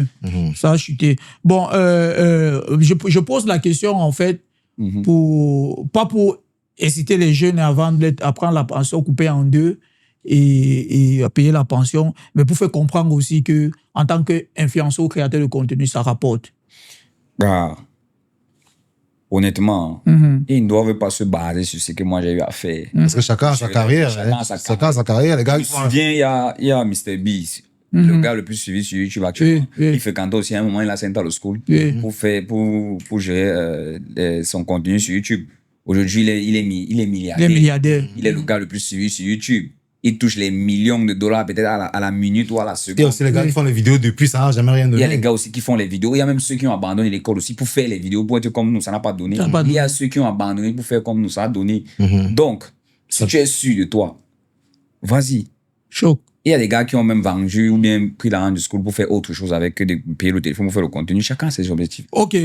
ça a chuté. Bon, je pose la question, en fait, pas pour inciter les jeunes à prendre la pension coupée en deux et à payer la pension, mais pour faire comprendre aussi que en tant qu'influenceur ou créateur de contenu, ça rapporte. Ah. Honnêtement, ils ne doivent pas se baser sur ce que moi j'ai eu à faire. Parce que chacun a sa carrière. Chacun a sa carrière. Les gars, Je me souviens, il y a Mr. Beast, le gars le plus suivi sur YouTube actuellement. Oui. Il fréquentait aussi à un moment, il a Central School pour gérer son contenu sur YouTube. Aujourd'hui, il est milliardaire. Les milliardaires. Il est le gars le plus suivi sur YouTube. Il touche les millions de dollars peut-être à la minute ou à la seconde. Il y a aussi les gars qui font les vidéos depuis, ça n'a jamais rien donné. Il y a les gars aussi qui font les vidéos. Il y a même ceux qui ont abandonné l'école aussi pour faire les vidéos, pour être comme nous, ça n'a pas donné. Il y a ceux qui ont abandonné pour faire comme nous, ça a donné. Donc, si tu es sûr de toi, vas-y. Choc. Il y a des gars qui ont même vendu ou bien pris l'argent du school pour faire autre chose avec que de payer le téléphone pour faire le contenu. Chacun a ses objectifs. Ok.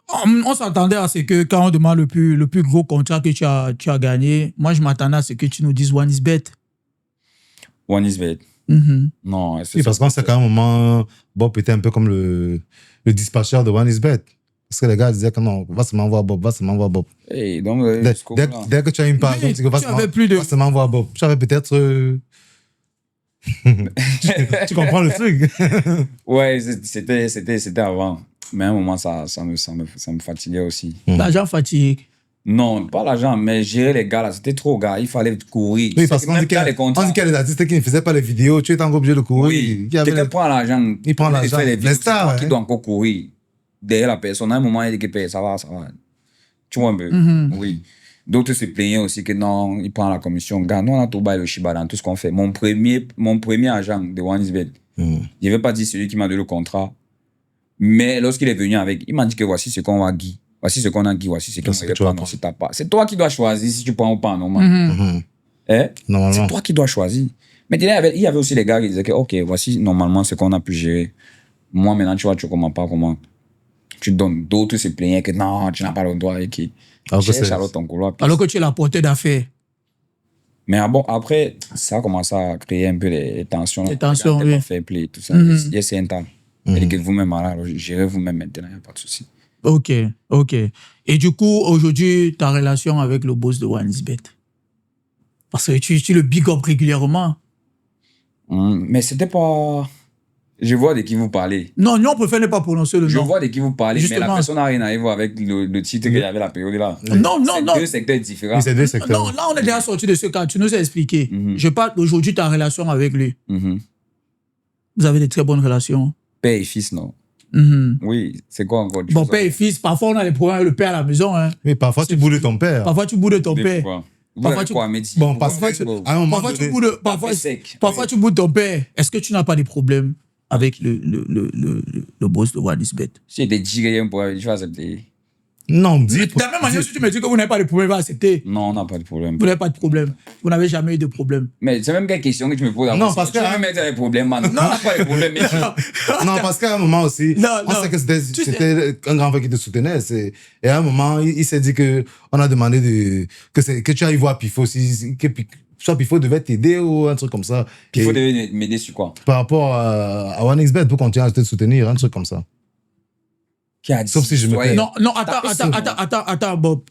On s'attendait à ce que quand on demande le plus gros contrat que tu as gagné, moi je m'attendais à ce que tu nous dises OneIsBet. OneIsBet. Non, Oui, parce qu'on sait qu'à un moment, Bob était un peu comme le dispatcher de OneIsBet. Parce que les gars disaient que non, va seulement voir Bob. Hey, donc, Dès que tu as une page, Oui, tu dis que va seulement voir Bob. Tu avais peut-être... tu comprends le truc. Ouais, c'était avant. Mais à un moment, ça me fatiguait aussi. L'argent fatigue. Non, pas l'argent, mais gérer les gars là, c'était trop, gars. Il fallait courir. Oui, parce qu'on dit qu'il y a les artistes qui ne faisaient pas les vidéos, tu étais encore obligé de courir. Oui, quelqu'un prend l'argent. Il prend l'argent. Les stars, qui doit encore courir derrière la personne. À un moment, il dit que ça va. Tu vois un peu? Oui. D'autres se plaignaient aussi que non, il prend la commission. Gars, nous, on a tout bail le Shiba dans tout ce qu'on fait. Mon premier agent de OneIsBet, je ne vais pas dire celui qui m'a donné le contrat, mais lorsqu'il est venu avec, il m'a dit que voici ce qu'on va guider. Voici ce qu'on a guidé, voici ce qu'on va prendre si t'as pas. C'est toi qui dois choisir si tu prends ou pas, normalement. Normalement. C'est toi qui dois choisir. Mais il y avait aussi les gars qui disaient que, ok, voici normalement ce qu'on a pu gérer. Moi, maintenant, tu vois, tu comprends pas comment. Tu donnes. D'autres se plaignaient que non, tu n'as pas le droit et qui. Alors que tu es la portée d'affaires. Mais bon, après, ça a commencé à créer un peu les tensions. Les tensions, oui. Fair play, tout ça. Il y a un temps. Et que vous-même, alors, gérez vous-même maintenant, il n'y a pas de souci. Ok. Et du coup, aujourd'hui, ta relation avec le boss de OneIsBet? Parce que tu le big up régulièrement. Mais c'était pas... Je vois de qui vous parlez. Non, on préfère ne pas prononcer le nom. Je vois de qui vous parlez, Justement. mais la personne n'a rien à voir avec le titre qu'il y avait la période là. Non. C'est deux secteurs différents. Oui, c'est deux secteurs. Non, là, on est déjà sorti de ce cas. Tu nous as expliqué. Je parle aujourd'hui ta relation avec lui. Vous avez de très bonnes relations. Père et fils, non? Oui, c'est quoi encore? Bon, père et fils, parfois on a des problèmes avec le père à la maison. Hein. Mais parfois tu boudes ton père. Parfois tu boudes ton père. Parfois tu... Bon, parfois tu boudes ton père. Est-ce que tu n'as pas de problème avec le boss de OneIsBet? Si j'étais dit pour je vais accepter. Non, dis. De la même manière, si tu me dis que vous n'avez pas de problème, vous allez accepter. Non, on n'a pas de problème. Vous n'avez pas de problème. Vous n'avez jamais eu de problème. Mais c'est même quelle question que tu me poses. Non, parce que... Tu veux mettre des problèmes, man. Non, on n'a pas de problème. Non, parce qu'à un moment aussi, on sait que c'était un grand frère qui te soutenait. Et à un moment, il s'est dit qu'on a demandé que tu ailles voir Pifo. Soit Pifo devait t'aider ou un truc comme ça. Pifo devait m'aider sur quoi? Par rapport à OneIsBet pour continuer à te soutenir, un truc comme ça. Qui a dit? Sauf si je me perds. Non, attends, Bob.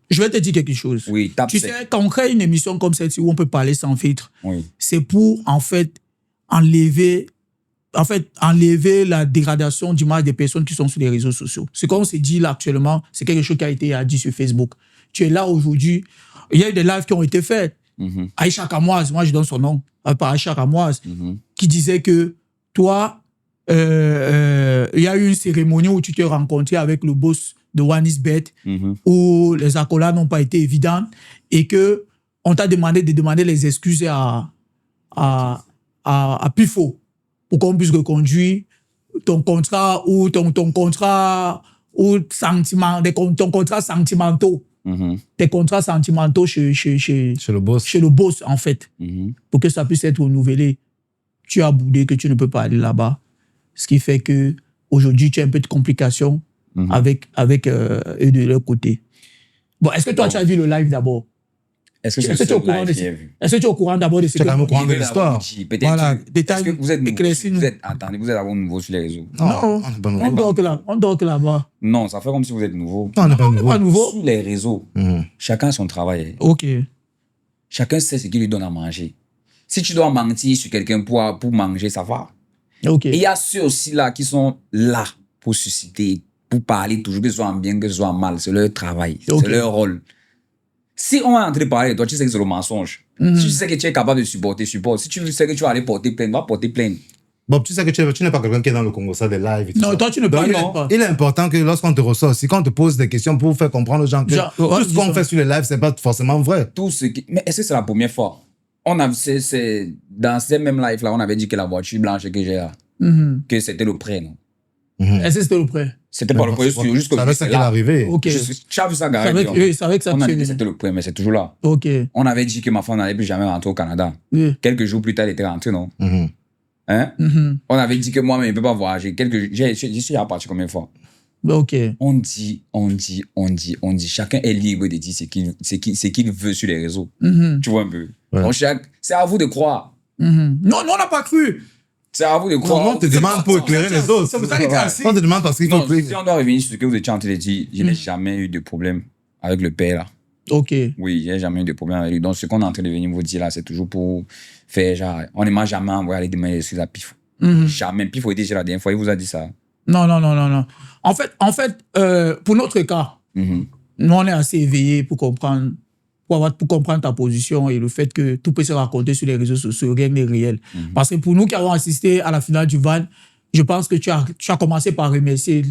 Je vais te dire quelque chose. Oui, tu sais, quand on crée une émission comme celle-ci où on peut parler sans filtre, c'est pour, en fait, enlever la dégradation d'image des personnes qui sont sur les réseaux sociaux. Ce qu'on s'est dit là actuellement, c'est quelque chose qui a été dit sur Facebook. Tu es là aujourd'hui. Il y a eu des lives qui ont été faits. Aïcha Kamoise, moi je donne son nom, par Aïcha Kamoise, qui disait que toi, il y a eu une cérémonie où tu t'es rencontré avec le boss de OneXBet, où les accolades n'ont pas été évidentes et que on t'a demandé de demander les excuses à Pifo pour qu'on puisse reconduire ton contrat ou ton contrat ou ton contrat sentimentaux. Tes contrats sentimentaux chez le boss, en fait, pour que ça puisse être renouvelé. Tu as boudé que tu ne peux pas aller là-bas. Ce qui fait que aujourd'hui tu as un peu de complications avec eux de leur côté. Bon, est-ce que toi, tu as vu le live d'abord? Est-ce que tu es au courant de Est-ce que tu es au courant d'abord de ce Tu es quand même au courant de l'histoire. Voilà, détail. Est-ce que vous êtes éclaircis-nous. Attendez, vous êtes d'abord nouveau sur les réseaux? Non, on dort que là-bas. Non, ça fait comme si vous êtes nouveau. Non, on n'est pas nouveau. Pas nouveau. Sur les réseaux, chacun a son travail. Ok. Chacun sait ce qu'il lui donne à manger. Si tu dois mentir sur quelqu'un pour manger, ça va. Ok. Et il y a ceux aussi là qui sont là pour susciter, pour parler toujours, que ce soit en bien, que ce soit en mal. C'est leur travail, c'est leur rôle. Si on est en train de parler de toi, tu sais que c'est le mensonge. Si tu sais que tu es capable de supporter, supporte. Si tu sais que tu vas aller porter plainte, va porter plainte. Bob, tu sais que tu n'es pas quelqu'un qui est dans le Congo, ça, des lives et tout Non, ça. toi, tu ne peux pas. Il est important que lorsqu'on te reçoit aussi, quand on te pose des questions pour faire comprendre aux gens que tout ce qu'on fait sur les lives, c'est pas forcément vrai. Mais est-ce que c'est la première fois? Dans ces mêmes lives là, on avait dit que la voiture blanche que j'ai là, que c'était le prêt, non? Est-ce que c'était le prêt? C'était pas le prêt, juste que c'est avec ça qu'il est arrivé. Ok. Tu as vu ça, Gary? Oui, c'est avec ça. On a dit que c'était le prêt, mais c'est toujours là. Ok. On avait dit que ma femme n'allait plus jamais rentrer au Canada. Oui. Quelques jours plus tard, elle était rentrée, non? Hein? On avait dit que moi-même, je ne peux pas voyager. Je suis reparti combien de fois? Ok. On dit. Chacun est libre de dire ce qu'il veut sur les réseaux. Tu vois un peu? Ouais. Donc, c'est à vous de croire. Non, on n'a pas cru. C'est à vous de croire. Non, on te demande pour éclairer les autres. C'est pour ça qu'il est assis. On te demande parce qu'il faut Non, éclairer. si on doit revenir sur ce que vous étiez en train de dire, je n'ai jamais eu de problème avec le père là. Ok. Oui, j'ai jamais eu de problème avec lui. Donc, ce qu'on est en train de venir vous dire là, c'est toujours pour faire genre, on ne m'a jamais envoyé aller demander des excuses à Pifo. Jamais. Pifo était la dernière fois, il vous a dit ça. Non. En fait, pour notre cas, nous, on est assez éveillés pour comprendre ta position et le fait que tout peut se raconter sur les réseaux sociaux, rien n'est réel. Parce que pour nous qui avons assisté à la finale du VAN, je pense que tu as commencé par remercier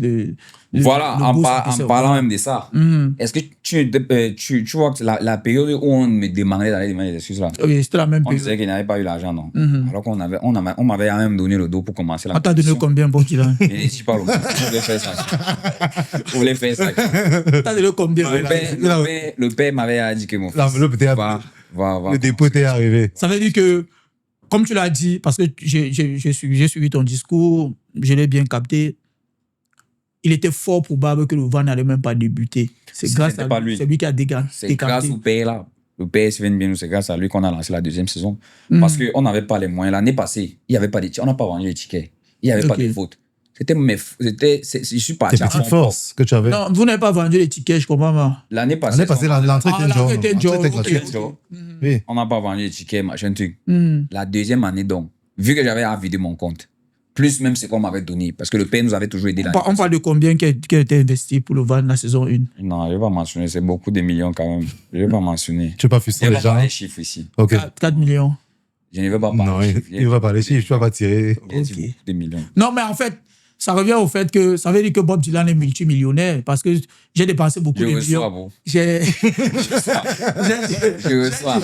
Voilà, en boss, parlant même de ça, est-ce que tu vois que la période où on me demandait d'aller demander des excuses là, Oui, c'était la même on période. disait qu'il n'avait pas eu l'argent, non? Alors qu'on m'avait même donné le dos pour commencer la On t'a donné combien pour qu'il a Je ne dis pas le mot. Vous voulez faire ça. Vous voulez faire ça. T'as donné combien? Le père m'avait dit que mon fils L'enveloppe était va. Le dépôt était arrivé. Ça veut dire que, comme tu l'as dit, parce que j'ai suivi ton discours, je l'ai bien capté, il était fort probable que le VAN n'allait même pas débuter. C'est grâce à lui. C'est lui qui a décanté. C'est grâce au père là. Le père Sven Bienou, c'est grâce à lui qu'on a lancé la deuxième saison. Parce qu'on n'avait pas les moyens. L'année passée, il n'y avait pas de tickets. On n'a pas vendu les tickets. Il n'y avait pas de fautes. Je suis parti Tes à petites fond. forces que tu avais. Non, vous n'avez pas vendu les tickets, je comprends pas. L'année passée, L'entrée était l'entrée était jaune. jaune, L'entrée était ok. gratuite. Oui. on n'a pas vendu les tickets, machin truc. La deuxième année, donc, vu que j'avais à vider mon compte, plus même ce qu'on m'avait donné, parce que le père nous avait toujours aidé. On parle de combien qui a été investi pour le VAN la saison 1? Non, je ne vais pas mentionner, c'est beaucoup de millions quand même. Je ne vais pas mentionner. Tu veux pas Je frustrer ne vais les pas gens. parler chiffres ici. Ok. 4 millions. Je ne vais pas parler Non, chiffres. il va parler chiffres, tu vas pas tirer. Il y a beaucoup de millions. Non, mais en fait, ça revient au fait que ça veut dire que Bob Dylan est multimillionnaire parce que j'ai dépensé beaucoup Je de reçois, millions. bon. J'ai Je reçois.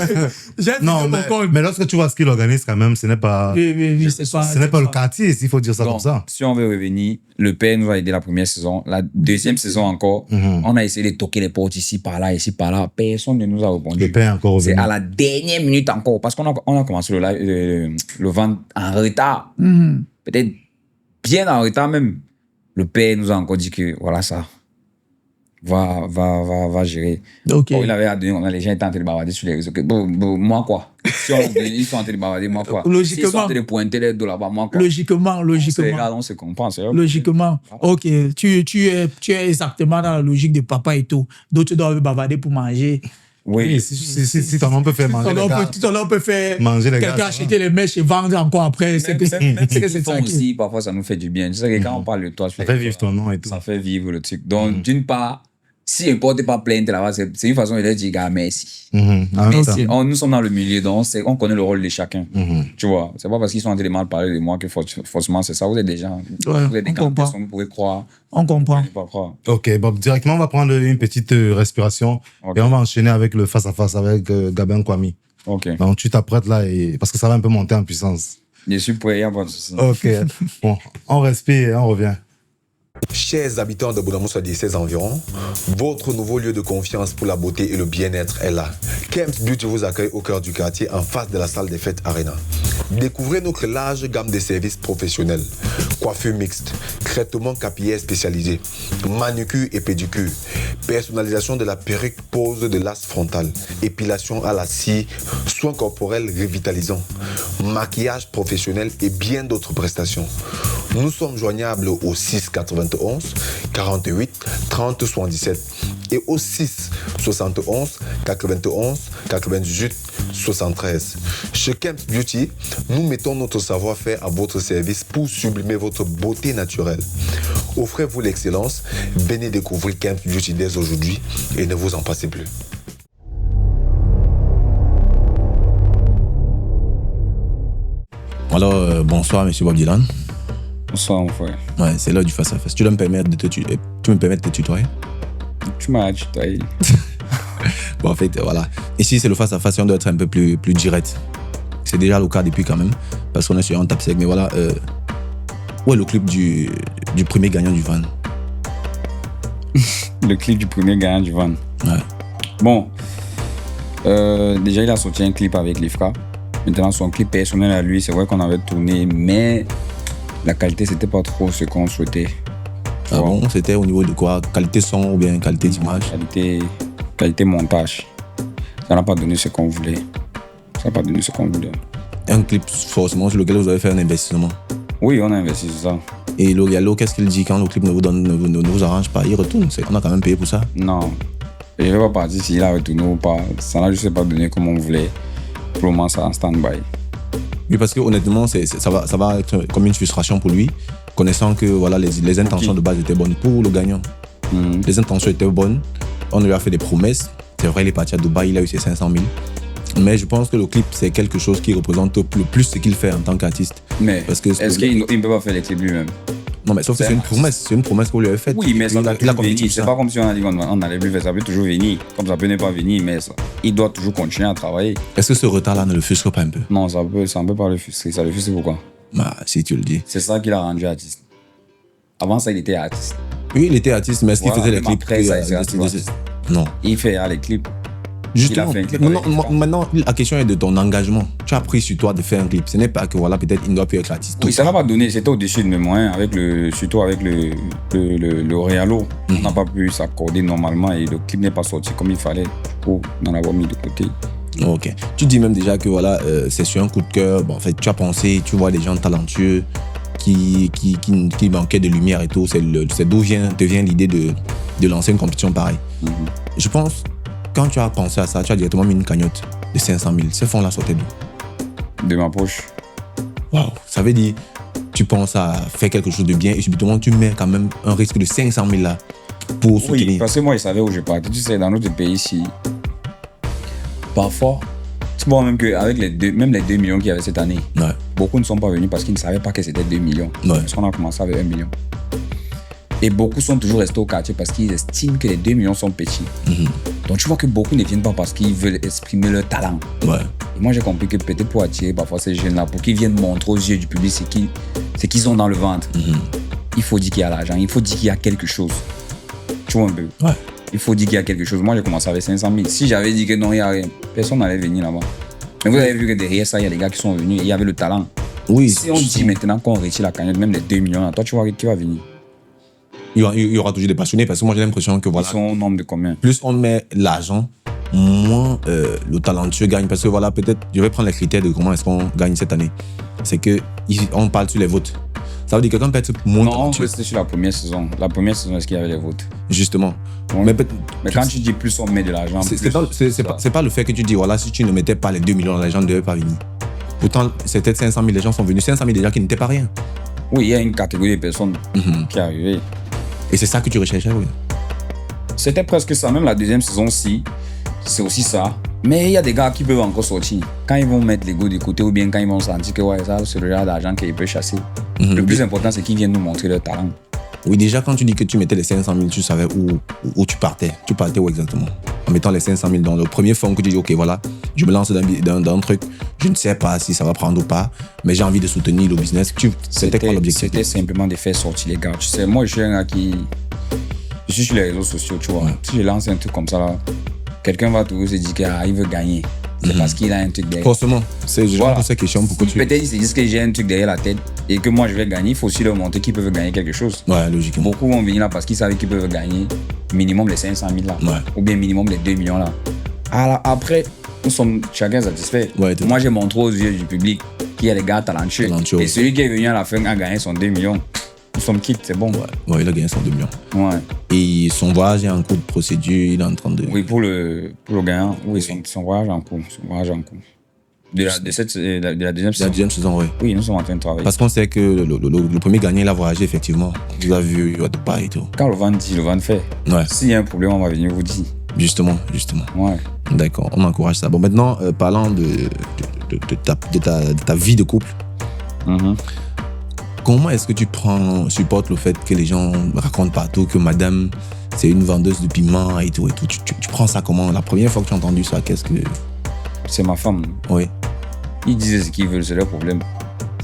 Non, mais lorsque tu vois ce qu'il organise quand même, ce n'est pas le quartier, s'il faut dire ça Donc, comme ça. si on veut revenir, le père nous a aidé la première saison. La deuxième saison encore, on a essayé de toquer les portes ici, par là. Personne ne nous a répondu. Le père est encore revenu. C'est à la dernière minute encore, parce qu'on a commencé le vent en retard. Peut-être bien en retard même. Le père nous a encore dit que voilà ça. Va gérer. Ok. Bon, il avait donné, les gens étaient en train de bavarder sur les réseaux. Moi quoi? Si ils sont en train de bavarder, moi quoi? Logiquement. S'ils sont en train de pointer les dos là-bas, moi quoi? Logiquement. Regarde, on se comprend. Logiquement. Ok. Tu es exactement dans la logique de papa et tout. D'autres doivent bavarder pour manger. Oui, si ton nom peut faire manger les gars. Ton nom peut faire Manger les gars. quelqu'un acheter les mèches et vendre encore après. C'est que c'est ça. Aussi, parfois, ça nous fait du bien. Tu sais que quand on parle de toi, Ça fait vivre ton nom et tout. Ça fait vivre le truc. Donc, d'une part, S'ils ne portent pas plainte là-bas, c'est une façon de leur dire, gars, merci. En même temps. Nous sommes dans le milieu, donc on connaît le rôle de chacun. Tu vois, c'est pas parce qu'ils sont en train de mal parler de moi que forcément c'est ça. Vous êtes des gens, vous êtes des grandes personnes, vous pouvez croire. On comprend. Vous pouvez pas croire. Ok, Bob, directement, on va prendre une petite respiration et on va enchaîner avec le face-à-face avec Gabin Kwame. Ok. Donc, tu t'apprêtes là parce que ça va un peu monter en puissance. Je suis prêt, il n'y a pas de souci. Ok, bon, on respire et on revient. Chers habitants de Bonamoussa et ses environs, votre nouveau lieu de confiance pour la beauté et le bien-être est là. Kemps Beauty vous accueille au cœur du quartier en face de la salle des fêtes Arena. Découvrez notre large gamme de services professionnels. Coiffure mixte, traitement capillaire spécialisé, manucure et pédicure, personnalisation de la perruque, pose de l'as frontal, épilation à la scie, soins corporels revitalisants, maquillage professionnel et bien d'autres prestations. Nous sommes joignables au 6 91 48 30 77 et au 6 71 91 98 73. Chez Kemps Beauty, nous mettons notre savoir-faire à votre service pour sublimer votre beauté naturelle. Offrez-vous l'excellence, venez découvrir Kemps Beauty dès aujourd'hui et ne vous en passez plus. Alors, bonsoir, monsieur Bob Dylan. Bonsoir, mon frère. Ouais, c'est l'heure du face-à-face. Tu me permettre de te tutoyer? Tu m'as tutoyé. Bon, en fait, voilà. Ici, c'est le face-à-face et on doit être un peu plus direct. C'est déjà le cas depuis quand même, parce qu'on est sur un tape sec. Mais voilà, où est le clip du premier gagnant du Van? Le clip du premier gagnant du Van. Ouais. Bon, déjà, il a sorti un clip avec l'IFRA. Maintenant, son clip personnel à lui, c'est vrai qu'on avait tourné, mais la qualité, c'était pas trop ce qu'on souhaitait. Ah bon, c'était au niveau de quoi? Qualité son ou bien qualité d'image? Qualité montage. Ça n'a pas donné ce qu'on voulait. Un clip forcément sur lequel vous avez fait un investissement. Oui, on a investi sur ça. Et L'Oréal, qu'est-ce qu'il dit quand le clip ne vous arrange pas? Il retourne. On a quand même payé pour ça. Non. Je ne vais pas partir s'il a retourné ou pas. Ça n'a juste pas donné comme on voulait. Pour le moment, ça en stand-by. Oui, parce que honnêtement, ça va être comme une frustration pour lui, connaissant que voilà, les intentions de base étaient bonnes pour le gagnant. Les intentions étaient bonnes. On lui a fait des promesses. C'est vrai, il est parti à Dubaï, il a eu ses 500 000. Mais je pense que le clip, c'est quelque chose qui représente le plus ce qu'il fait en tant qu'artiste. Mais parce que est-ce qu'il ne peut pas faire les clips lui-même? Non, mais sauf que c'est une promesse qu'on lui a faite. Oui, mais ça doit toujours venir. C'est C'est pas comme si on a dit qu'on n'allait plus faire ça. Peut toujours venir. Comme ça peut ne pas venir, mais ça, il doit toujours continuer à travailler. Est-ce que ce retard-là ne le frustre pas un peu? Non, ça ne peut pas le frustrer. Ça le frustre pourquoi? Bah, si tu le dis. C'est ça qui l'a rendu artiste. Avant ça, il était artiste. Oui, il était artiste, mais est-ce qu'il faisait les clips? Après, ça, il artiste. Non. Il fait les clips. Justement, maintenant, la question est de ton engagement. Tu as pris sur toi de faire un clip. Ce n'est pas que voilà, peut-être il ne doit plus être artiste. Oui, ça n'a pas donné. C'était au-dessus de mes moyens, surtout avec le Réalo. On n'a pas pu s'accorder normalement et le clip n'est pas sorti comme il fallait pour en avoir mis de côté. Ok. Tu dis même déjà que voilà, c'est sur un coup de cœur. Bon, en fait, tu as pensé, tu vois des gens talentueux qui manquaient de lumière et tout. C'est d'où te vient l'idée de lancer une compétition pareille. Je pense. Quand tu as pensé à ça, tu as directement mis une cagnotte de 500 000. Ce fonds-là sortait d'où? De ma poche. Waouh! Ça veut dire, tu penses à faire quelque chose de bien et subitement, tu mets quand même un risque de 500 000 là pour soutenir. Oui, parce que moi, je savais où je partais. Tu sais, dans notre pays ici, parfois, tu vois même qu'avec les 2 millions qu'il y avait cette année, beaucoup ne sont pas venus parce qu'ils ne savaient pas que c'était 2 millions. Parce qu'on a commencé avec 1 million. Et beaucoup sont toujours restés au quartier parce qu'ils estiment que les 2 millions sont petits. Donc tu vois que beaucoup ne viennent pas parce qu'ils veulent exprimer leur talent. Et moi j'ai compris que peut-être pour attirer parfois ces jeunes-là, pour qu'ils viennent montrer aux yeux du public ce qu'ils ont dans le ventre, il faut dire qu'il y a l'argent, il faut dire qu'il y a quelque chose. Tu vois un peu? Il faut dire qu'il y a quelque chose. Moi j'ai commencé avec 500 000. Si j'avais dit que non, il n'y a rien, personne n'allait venir là-bas. Mais vous avez vu que derrière ça, il y a des gars qui sont venus, il y avait le talent. Oui. Si on dit maintenant qu'on retire la cagnotte, même les 2 millions, là, toi tu vois qui va venir. Il y aura toujours des passionnés parce que moi j'ai l'impression que voilà. Ils sont au nombre de combien? Plus on met l'argent, moins le talentueux gagne. Parce que voilà, peut-être, je vais prendre les critères de comment est-ce qu'on gagne cette année. C'est qu'on parle sur les votes. Ça veut dire que quelqu'un peut être moins talentueux. Non, c'était sur la première saison. La première saison, est-ce qu'il y avait les votes? Justement. Ouais. Mais quand tu dis plus, on met de l'argent. C'est pas le fait que tu dis, voilà, si tu ne mettais pas les 2 millions, les gens ne devaient pas venir. Pourtant, c'était 500 000, les gens sont venus. 500 000 déjà qui n'étaient pas rien. Oui, il y a une catégorie de personnes qui est arrivée. Et c'est ça que tu recherchais, oui. C'était presque ça. Même la deuxième saison-ci, c'est aussi ça. Mais il y a des gars qui peuvent encore sortir. Quand ils vont mettre l'ego de côté ou bien quand ils vont sentir que ouais, ça, c'est le genre d'argent qu'ils peuvent chasser. Le plus important, c'est qu'ils viennent nous montrer leur talent. Oui, déjà, quand tu dis que tu mettais les 500 000, tu savais où tu partais. Tu partais où exactement? En mettant les 500 000 dans le premier fond que tu dis, OK, voilà, je me lance dans un truc, je ne sais pas si ça va prendre ou pas, mais j'ai envie de soutenir le business. C'était quoi l'objectif? C'était simplement de faire sortir les gars. Tu sais, moi, je suis un gars qui... Je suis sur les réseaux sociaux, tu vois. Si je lance un truc comme ça, là, quelqu'un va toujours se dire qu'il veut gagner. C'est parce qu'il a un truc derrière. Forcément, c'est genre pour cette question. Pourquoi tu... Peut-être ils se disent que j'ai un truc derrière la tête et que moi je vais gagner. Il faut aussi leur montrer qu'ils peuvent gagner quelque chose. Ouais, logiquement. Beaucoup vont venir là parce qu'ils savent qu'ils peuvent gagner minimum les 500 000 là. Ouais. Ou bien minimum les 2 millions là. Alors après, nous sommes chacun satisfait. Ouais, moi j'ai montré aux yeux du public qu'il y a des gars talentueux. Et celui qui est venu à la fin a gagné son 2 millions. Nous sommes quittes, c'est bon. Ouais, il a gagné son 2 millions. Ouais. Et son voyage est en cours de procédure, il est en train de... Oui, pour le gagnant, oui, son voyage en cours. Son voyage en cours. De la deuxième saison. La deuxième saison, oui. Oui, nous sommes en train de travailler. Parce qu'on sait que le premier gagnant, il a voyagé, effectivement. Vous avez vu, il va de pas et tout. Quand le vent dit, le vent fait. Ouais. S'il y a un problème, on va venir vous dire. Justement. Ouais. D'accord, on encourage ça. Bon, maintenant, parlant de ta vie de couple, comment est-ce que tu supportes le fait que les gens racontent partout que madame, c'est une vendeuse de piment et tout et tout? Tu prends ça comment? La première fois que tu as entendu ça, qu'est-ce que... C'est ma femme. Oui. Ils disent ce qu'ils veulent, c'est leur problème.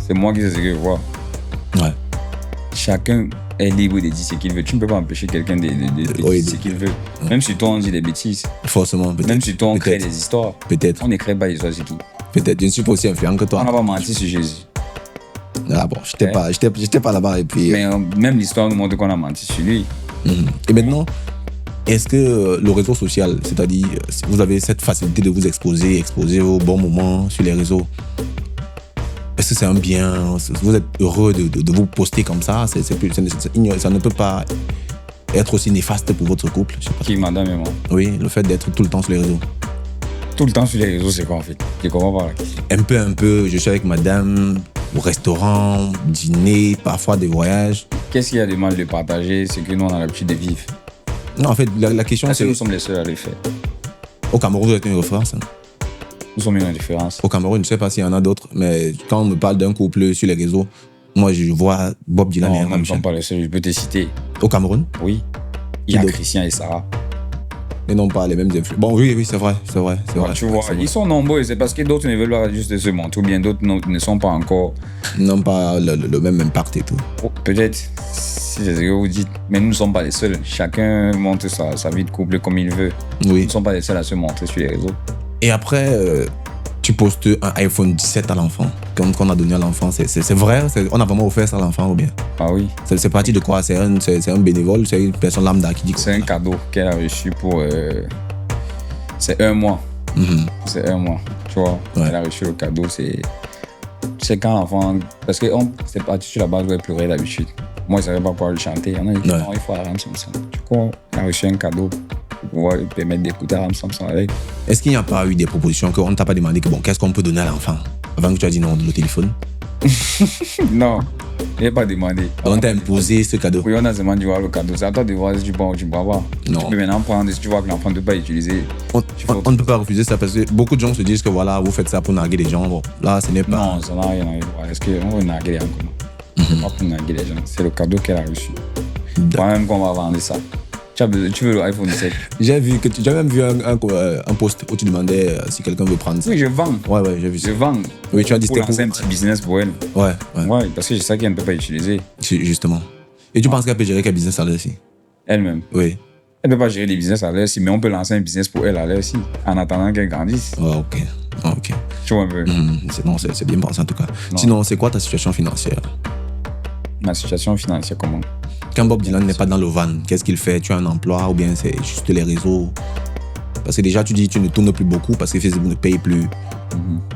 C'est moi qui sais ce que je vois. Ouais. Chacun est libre de dire ce qu'il veut. Tu ne peux pas empêcher quelqu'un de dire ce qu'il veut. Même si toi, on dit des bêtises. Forcément, peut-être. Même si toi, on crée des histoires. Peut-être. On n'écrit pas des histoires sur qui. Peut-être. Je ne suis pas aussi influent que toi. On n'a pas menti sur Jésus. Ah bon, j'étais pas là-bas et puis... Mais même l'histoire nous montre qu'on a menti sur lui. Et maintenant, est-ce que le réseau social, c'est-à-dire, vous avez cette facilité de vous exposer au bon moment sur les réseaux, est-ce que c'est un bien? Vous êtes heureux de vous poster comme ça? Ça ne peut pas être aussi néfaste pour votre couple? Je sais pas. Qui, madame et moi? Oui, le fait d'être tout le temps sur les réseaux. Tout le temps sur les réseaux, c'est quoi en fait? Je comprends pas la question. Un peu, je suis avec madame au restaurant, dîner, parfois des voyages. Qu'est-ce qu'il y a de mal de partager ce que nous on a l'habitude de vivre? Non, en fait, la question c'est... c'est... Nous sommes les seuls à le faire. Au Cameroun, vous êtes une référence. Nous sommes une indifférence. Au Cameroun, je ne sais pas s'il y en a d'autres, mais quand on me parle d'un couple sur les réseaux, moi je vois Bob Dylan et Nous ne sommes pas les seuls, je peux te citer. Au Cameroun? Oui. Il y a Christian et Sarah. Et non pas les mêmes influences. Bon, oui, c'est vrai. Tu vois, ils sont nombreux, c'est parce que d'autres ne veulent pas juste se montrer, ou bien d'autres ne sont pas encore... N'ont pas le même impact et tout. Oh, peut-être, si c'est ce que vous dites, mais nous ne sommes pas les seuls. Chacun montre sa vie de couple comme il veut. Oui. Nous ne sommes pas les seuls à se montrer sur les réseaux. Et après, tu postes un iPhone 17 à l'enfant, qu'on a donné à l'enfant. C'est vrai? On a vraiment offert ça à l'enfant ou bien? Ah oui. C'est parti de quoi? C'est un bénévole? C'est une personne lambda qui dit quoi? C'est un cadeau qu'elle a reçu pour... c'est 1 mois. C'est 1 mois, tu vois. Ouais. Elle a reçu le cadeau, c'est quand l'enfant... Parce que c'est parti sur la base où elle pleurait d'habitude. Moi, je ne savais pas pouvoir lui chanter. On a dit, non, il faut Aram Samson. Du coup, elle a reçu un cadeau pour pouvoir lui permettre d'écouter Aram Samson avec. Est-ce qu'il n'y a pas eu des propositions qu'on ne t'a pas demandé que bon, qu'est-ce qu'on peut donner à l'enfant avant que tu aies dit non, le téléphone? Non, je n'ai pas demandé. On t'a imposé ce cadeau? Oui, on a demandé de voir le cadeau. C'est à toi de voir si tu peux avoir. Non. Tu peux maintenant prendre, si tu vois que l'enfant ne peut pas utiliser. On ne peut pas refuser ça parce que beaucoup de gens se disent que voilà, vous faites ça pour narguer les gens. Bon, là, ce n'est pas... Non, ça n'a rien à voir. Est-ce qu'on va narguer les gens comment? C'est pas pour narguer les gens. C'est le cadeau qu'elle a reçu. Pas même qu'on va vendre ça. Tu veux le iPhone 17? J'ai même vu un post où tu demandais si quelqu'un veut prendre ça. Oui, je vends. Ouais, j'ai vu ça. Je vends. Oui, tu as dit pour lancer un petit business pour elle. Ouais. Ouais, parce que c'est ça qu'elle ne peut pas utiliser. Justement. Et tu penses qu'elle peut gérer quel business à l'heure aussi? Elle-même. Oui. Elle ne peut pas gérer des business à l'heure aussi, mais on peut lancer un business pour elle à l'heure aussi, en attendant qu'elle grandisse. Oh, ok. Tu vois un peu. Non, c'est bien pensé en tout cas. Non. Sinon, c'est quoi ta situation financière? Ma situation financière, comment? Quand Bob Dylan n'est pas dans le van, qu'est-ce qu'il fait? Tu as un emploi ou bien c'est juste les réseaux? Parce que déjà, tu dis que tu ne tournes plus beaucoup parce que Facebook ne paye plus.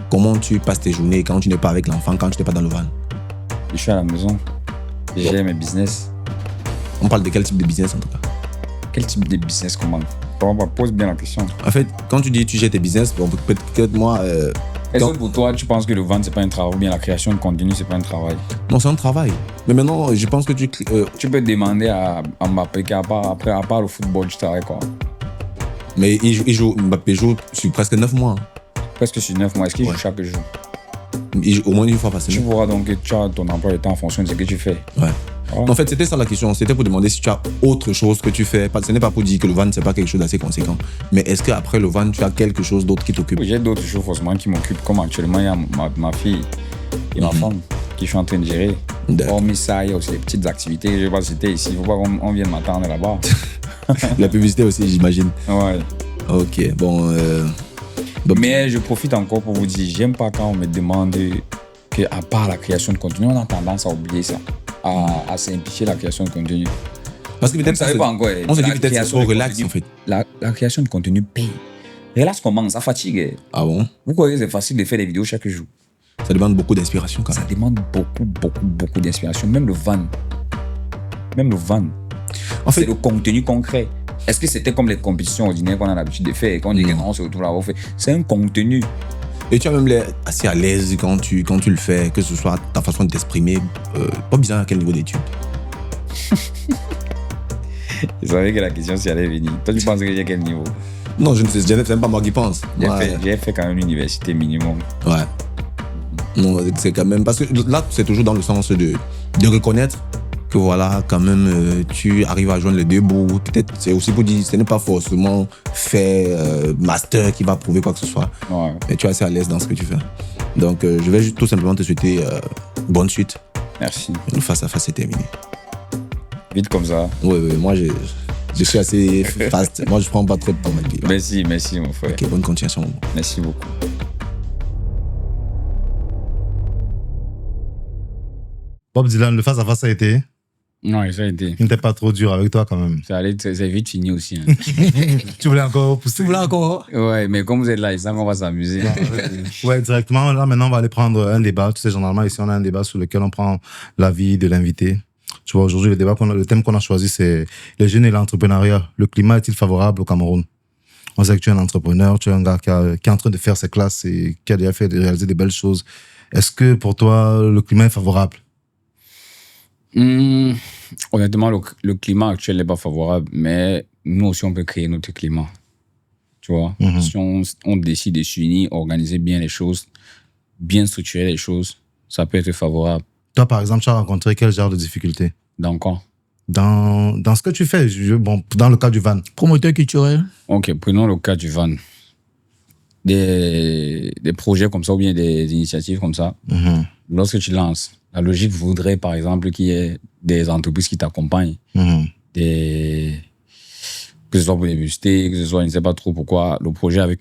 Comment tu passes tes journées quand tu n'es pas avec l'enfant, quand tu n'es pas dans le van? Je suis à la maison. Je gère mes business. On parle de quel type de business en tout cas? Quel type de business, comment? Pose bien la question. En fait, quand tu dis tu gères tes business, bon, peut-être moi, Est-ce que pour toi, tu penses que le vendre, c'est pas un travail ou bien la création de contenu, c'est pas un travail? Non, c'est un travail. Mais maintenant, je pense que Tu peux demander à Mbappé qu'à part le football, tu travailles quoi? mais Mbappé joue sur presque 9 mois. Presque sur 9 mois. Est-ce qu'il joue chaque jour? Au moins une fois par Tu semaine. pourras donc que tu as ton emploi de temps en fonction de ce que tu fais. Ouais. Oh. En fait, c'était ça la question. C'était pour demander si tu as autre chose que tu fais. Ce n'est pas pour dire que le van, c'est pas quelque chose d'assez conséquent. Mais est-ce qu'après le van, tu as quelque chose d'autre qui t'occupe? J'ai d'autres choses forcément qui m'occupent. Comme actuellement, il y a ma fille et ma femme qui je suis en train de gérer. D'accord. Hormis ça, il y a aussi des petites activités. Je ne vais pas citer ici. Il ne faut pas qu'on vienne m'attendre là-bas. La publicité aussi, j'imagine. Ouais. Ok, bon. Mais je profite encore pour vous dire, j'aime pas quand on me demande qu'à part la création de contenu, on a tendance à oublier ça, à simplifier la création de contenu. Parce que Vous ne peut-être savez pas encore. on se dit la peut-être c'est création trop de relax contenu- en fait. La création de contenu paye. Relax comment? Ça fatigue. Ah bon? Vous croyez que c'est facile de faire des vidéos chaque jour? Ça demande beaucoup d'inspiration quand Ça même. demande beaucoup d'inspiration. Même le van. En fait, C'est le contenu concret. Est-ce que c'était comme les compétitions ordinaires qu'on a l'habitude de faire et qu'on dit que non, on se retrouve là-bas, on fait. C'est un contenu. et tu as même l'air assez à l'aise quand tu le fais, que ce soit ta façon de t'exprimer. Pas bizarre à quel niveau d'études. Je savais que la question s'y allait venir. Toi, tu penses que j'ai quel niveau? Non, je ne sais, c'est même pas moi qui pense. J'ai fait quand même l'université minimum. Ouais. Non, c'est quand même. Parce que là, c'est toujours dans le sens de reconnaître que voilà, quand même, tu arrives à joindre les deux bouts. Peut-être, c'est aussi pour dire, ce n'est pas forcément fait master qui va prouver quoi que ce soit. Ouais. Mais tu es assez à l'aise dans ce que tu fais. Donc, je vais juste tout simplement te souhaiter bonne suite. Merci. Le face à face, c'est terminé. Vite comme ça. Oui, moi, je suis assez fast. Moi, je prends pas trop de temps, ma vie. Merci, mon frère. Ok, bonne continuation. Merci beaucoup. Bob Dylan, le face-à-face a été. Non, ça a été. Il n'était pas trop dur avec toi quand même. C'est vite fini aussi. Hein. Tu voulais encore pousser. Tu voulais encore? Ouais, mais comme vous êtes là, on va s'amuser. Ouais, directement. Là, maintenant, on va aller prendre un débat. Tu sais, généralement, ici, on a un débat sur lequel on prend l'avis de l'invité. Tu vois, aujourd'hui, le thème qu'on a choisi, c'est les jeunes et l'entrepreneuriat. Le climat est-il favorable au Cameroun? On sait que tu es un entrepreneur, tu es un gars qui est en train de faire ses classes et qui a déjà réalisé des belles choses. Est-ce que pour toi, le climat est favorable? Honnêtement, le climat actuel n'est pas favorable, mais nous aussi, on peut créer notre climat. Tu vois, si on décide de s'unir, organiser bien les choses, bien structurer les choses, ça peut être favorable. Toi, par exemple, tu as rencontré quel genre de difficultés? Dans quoi? Dans ce que tu fais, dans le cas du van. Promoteur culturel. Ok, prenons le cas du van. Des projets comme ça ou bien des initiatives comme ça, lorsque tu lances, la logique voudrait, par exemple, qu'il y ait des entreprises qui t'accompagnent, que ce soit pour les publicités, que ce soit, je ne sais pas trop pourquoi, le projet avait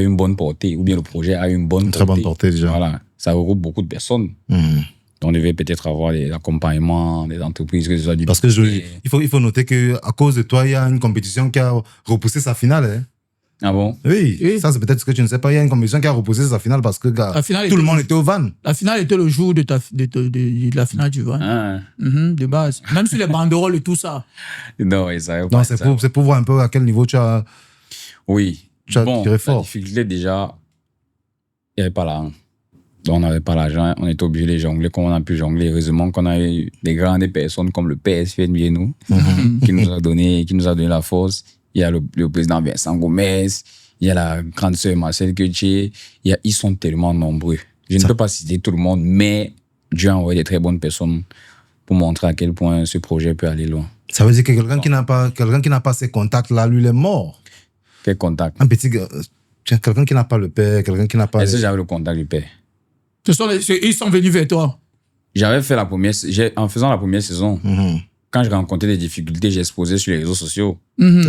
une bonne portée, ou bien le projet a une bonne portée. Très bonne portée déjà. Voilà, ça regroupe beaucoup de personnes. On devait peut-être avoir des accompagnements, des entreprises, que ce soit du... Parce que il faut noter qu'à cause de toi, il y a une compétition qui a repoussé sa finale. Hein. Ah bon? Oui, ça c'est peut-être ce que tu ne sais pas. Il y a une compétition qui a repoussé sa finale parce que La finale tout le était- monde était au van. La finale était le jour de la finale du van. Ah. De base. Même sur les banderoles et tout ça. Non, ils savaient Non, pas c'est ça. pour voir un peu à quel niveau tu as. Oui. Tu as Bon, tiré la fort. difficulté déjà, il n'y avait pas l'argent. Donc, on n'avait pas l'argent, on était obligé de jongler comme on a pu jongler. Heureusement qu'on a eu des grandes personnes comme le PSF de nous, qui nous a donné la force. Il y a le président Vincent Gomez, il y a la grande sœur Marcel Quetier, ils sont tellement nombreux. Je ne peux pas citer tout le monde, mais Dieu a envoyé des très bonnes personnes pour montrer à quel point ce projet peut aller loin. Ça veut dire que quelqu'un qui n'a pas ces contacts-là, lui, il est mort. Quel contact? Un petit gars, quelqu'un qui n'a pas le père, quelqu'un qui n'a pas. Est-ce que j'avais le contact du père? Ils sont venus vers toi. J'avais fait en faisant la première saison, quand je rencontrais des difficultés, j'ai exposé sur les réseaux sociaux.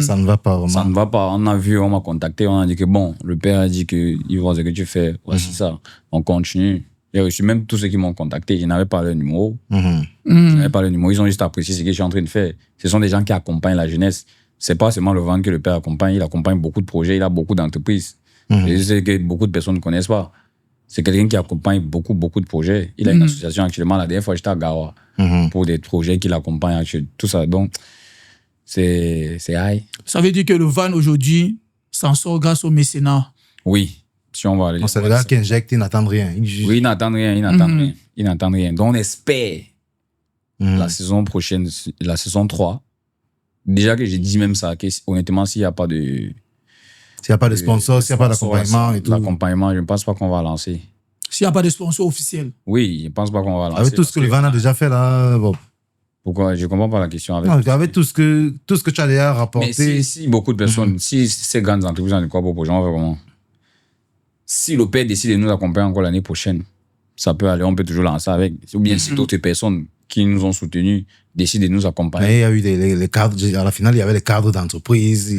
Ça ne va pas vraiment. Ça ne va pas. On a vu, on m'a contacté, on a dit que bon, le père a dit qu'il voit ce que tu fais. Voici ça. On continue. J'ai reçu même tous ceux qui m'ont contacté. Je n'avais pas leur numéro. Je n'avais pas leur numéro. Ils ont juste apprécié ce que je suis en train de faire. Ce sont des gens qui accompagnent la jeunesse. C'est pas seulement le vent que le père accompagne. Il accompagne beaucoup de projets. Il a beaucoup d'entreprises. Et je sais que beaucoup de personnes ne connaissent pas. C'est quelqu'un qui accompagne beaucoup de projets. Il a une association actuellement. La dernière fois, j'étais à Gawa pour des projets qu'il accompagne actuellement. Tout ça. Donc, c'est high. Ça veut dire que le van aujourd'hui s'en sort grâce au mécénat. Oui. Si on va aller. Non, c'est le gars qui injecte, ils n'attendent rien. Oui, ils n'attendent rien, ils n'attendent rien. Ils n'attendent rien. Donc, on espère la saison prochaine, la saison 3. Déjà que j'ai dit même ça, que honnêtement, s'il n'y a pas de... S'il n'y a pas de sponsor, s'il n'y a pas d'accompagnement et tout. L'accompagnement, je ne pense pas qu'on va lancer. S'il n'y a pas de sponsor officiel. Oui, je ne pense pas qu'on va lancer. Avec tout ce que le Van a déjà fait là, bon. Pourquoi? Je ne comprends pas la question. Avec tout ce que tu as déjà rapporté. Mais si beaucoup de personnes, si ces grandes entreprises ont quoi pour projet, on va comment? Si l'OPER décide de nous accompagner encore l'année prochaine, ça peut aller, on peut toujours lancer avec. Ou bien si d'autres personnes qui nous ont soutenus décident de nous accompagner. Mais il y a eu les cadres, à la finale, il y avait les cadres d'entreprise.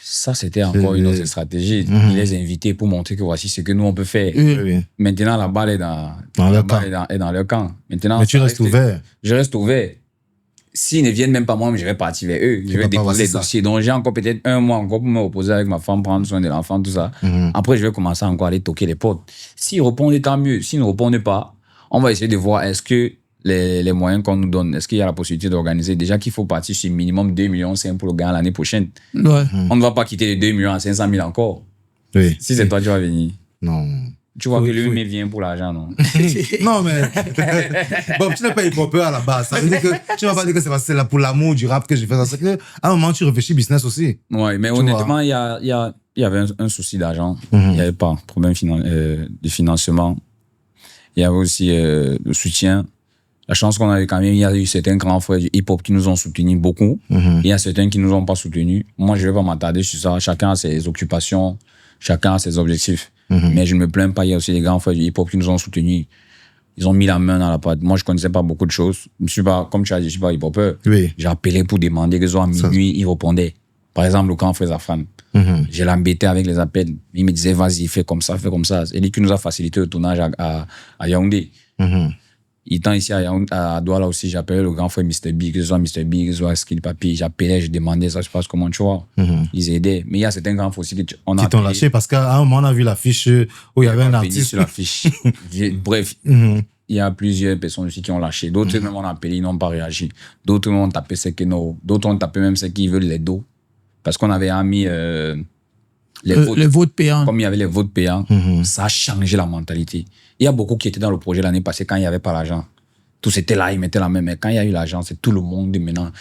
Ça, c'était encore une autre stratégie. Les inviter pour montrer que voici ce que nous, on peut faire. Oui. Maintenant, la balle est dans leur camp. Maintenant, mais tu restes ouvert. Je reste ouvert. S'ils ne viennent même pas moi, mais je vais partir vers eux. Je vais déposer les dossiers. Donc, j'ai encore peut-être 1 mois encore pour me reposer avec ma femme, prendre soin de l'enfant, tout ça. Après, je vais commencer encore à aller toquer les portes. S'ils répondent, tant mieux. S'ils ne répondent pas, on va essayer de voir est-ce que les moyens qu'on nous donne, est-ce qu'il y a la possibilité d'organiser? Déjà qu'il faut partir sur minimum 2,5 millions pour le gain l'année prochaine. Ouais. On ne va pas quitter les 2,5 millions encore. Oui. Si c'est toi, tu vas venir. Non. Tu vois que lui, mais vient pour l'argent, non? Non, mais. Bon, tu n'es pas hip-hopper à la base. Ça veut dire que tu ne vas pas dire que c'est là pour l'amour du rap que j'ai fait ça. C'est qu'à un moment, tu réfléchis business aussi. Oui, mais honnêtement, il y avait un souci d'argent. Il n'y avait pas de problème de financement. Il y avait aussi le soutien. La chance qu'on avait quand même, il y a eu certains grands frères du hip-hop qui nous ont soutenus beaucoup. Il y a certains qui ne nous ont pas soutenus. Moi, je ne vais pas m'attarder sur ça. Chacun a ses occupations, chacun a ses objectifs. Mais je ne me plains pas. Il y a aussi des grands frères du hip-hop qui nous ont soutenus. Ils ont mis la main dans la pâte. Moi, je ne connaissais pas beaucoup de choses. Je suis pas, comme tu as dit, je ne suis pas hip-hopper. Oui. J'ai appelé pour demander que ce soit à minuit, ils répondaient. Par exemple, le grand frère Zafran. Je l'embêtais avec les appels. Il me disait, vas-y, fais comme ça, fais comme ça. C'est lui qui nous a facilité le tournage à Yaoundé. Étant ici à Douala aussi, j'appelais le grand frère Mr. Big, que ce soit Mr. Big, que ce soit Skill Papi. J'appelais, je demandais, ça se passe comment, tu vois. Ils aidaient. Mais il y a certains grands frères aussi qui t'ont lâché parce qu'à un moment, on a vu l'affiche où il y avait un artiste. Sur l'affiche. Bref, il y a plusieurs personnes aussi qui ont lâché. D'autres même on a appelé, ils n'ont pas réagi. D'autres ont tapé ceux qui n'ont. D'autres ont tapé même ceux qui veulent les dos. Parce qu'on avait mis les votes payants. Comme il y avait les votes payants, ça a changé la mentalité. Il y a beaucoup qui étaient dans le projet l'année passée quand il n'y avait pas l'argent. Tout c'était là, ils mettaient la main. Mais quand il y a eu l'argent, c'est tout le monde de maintenant.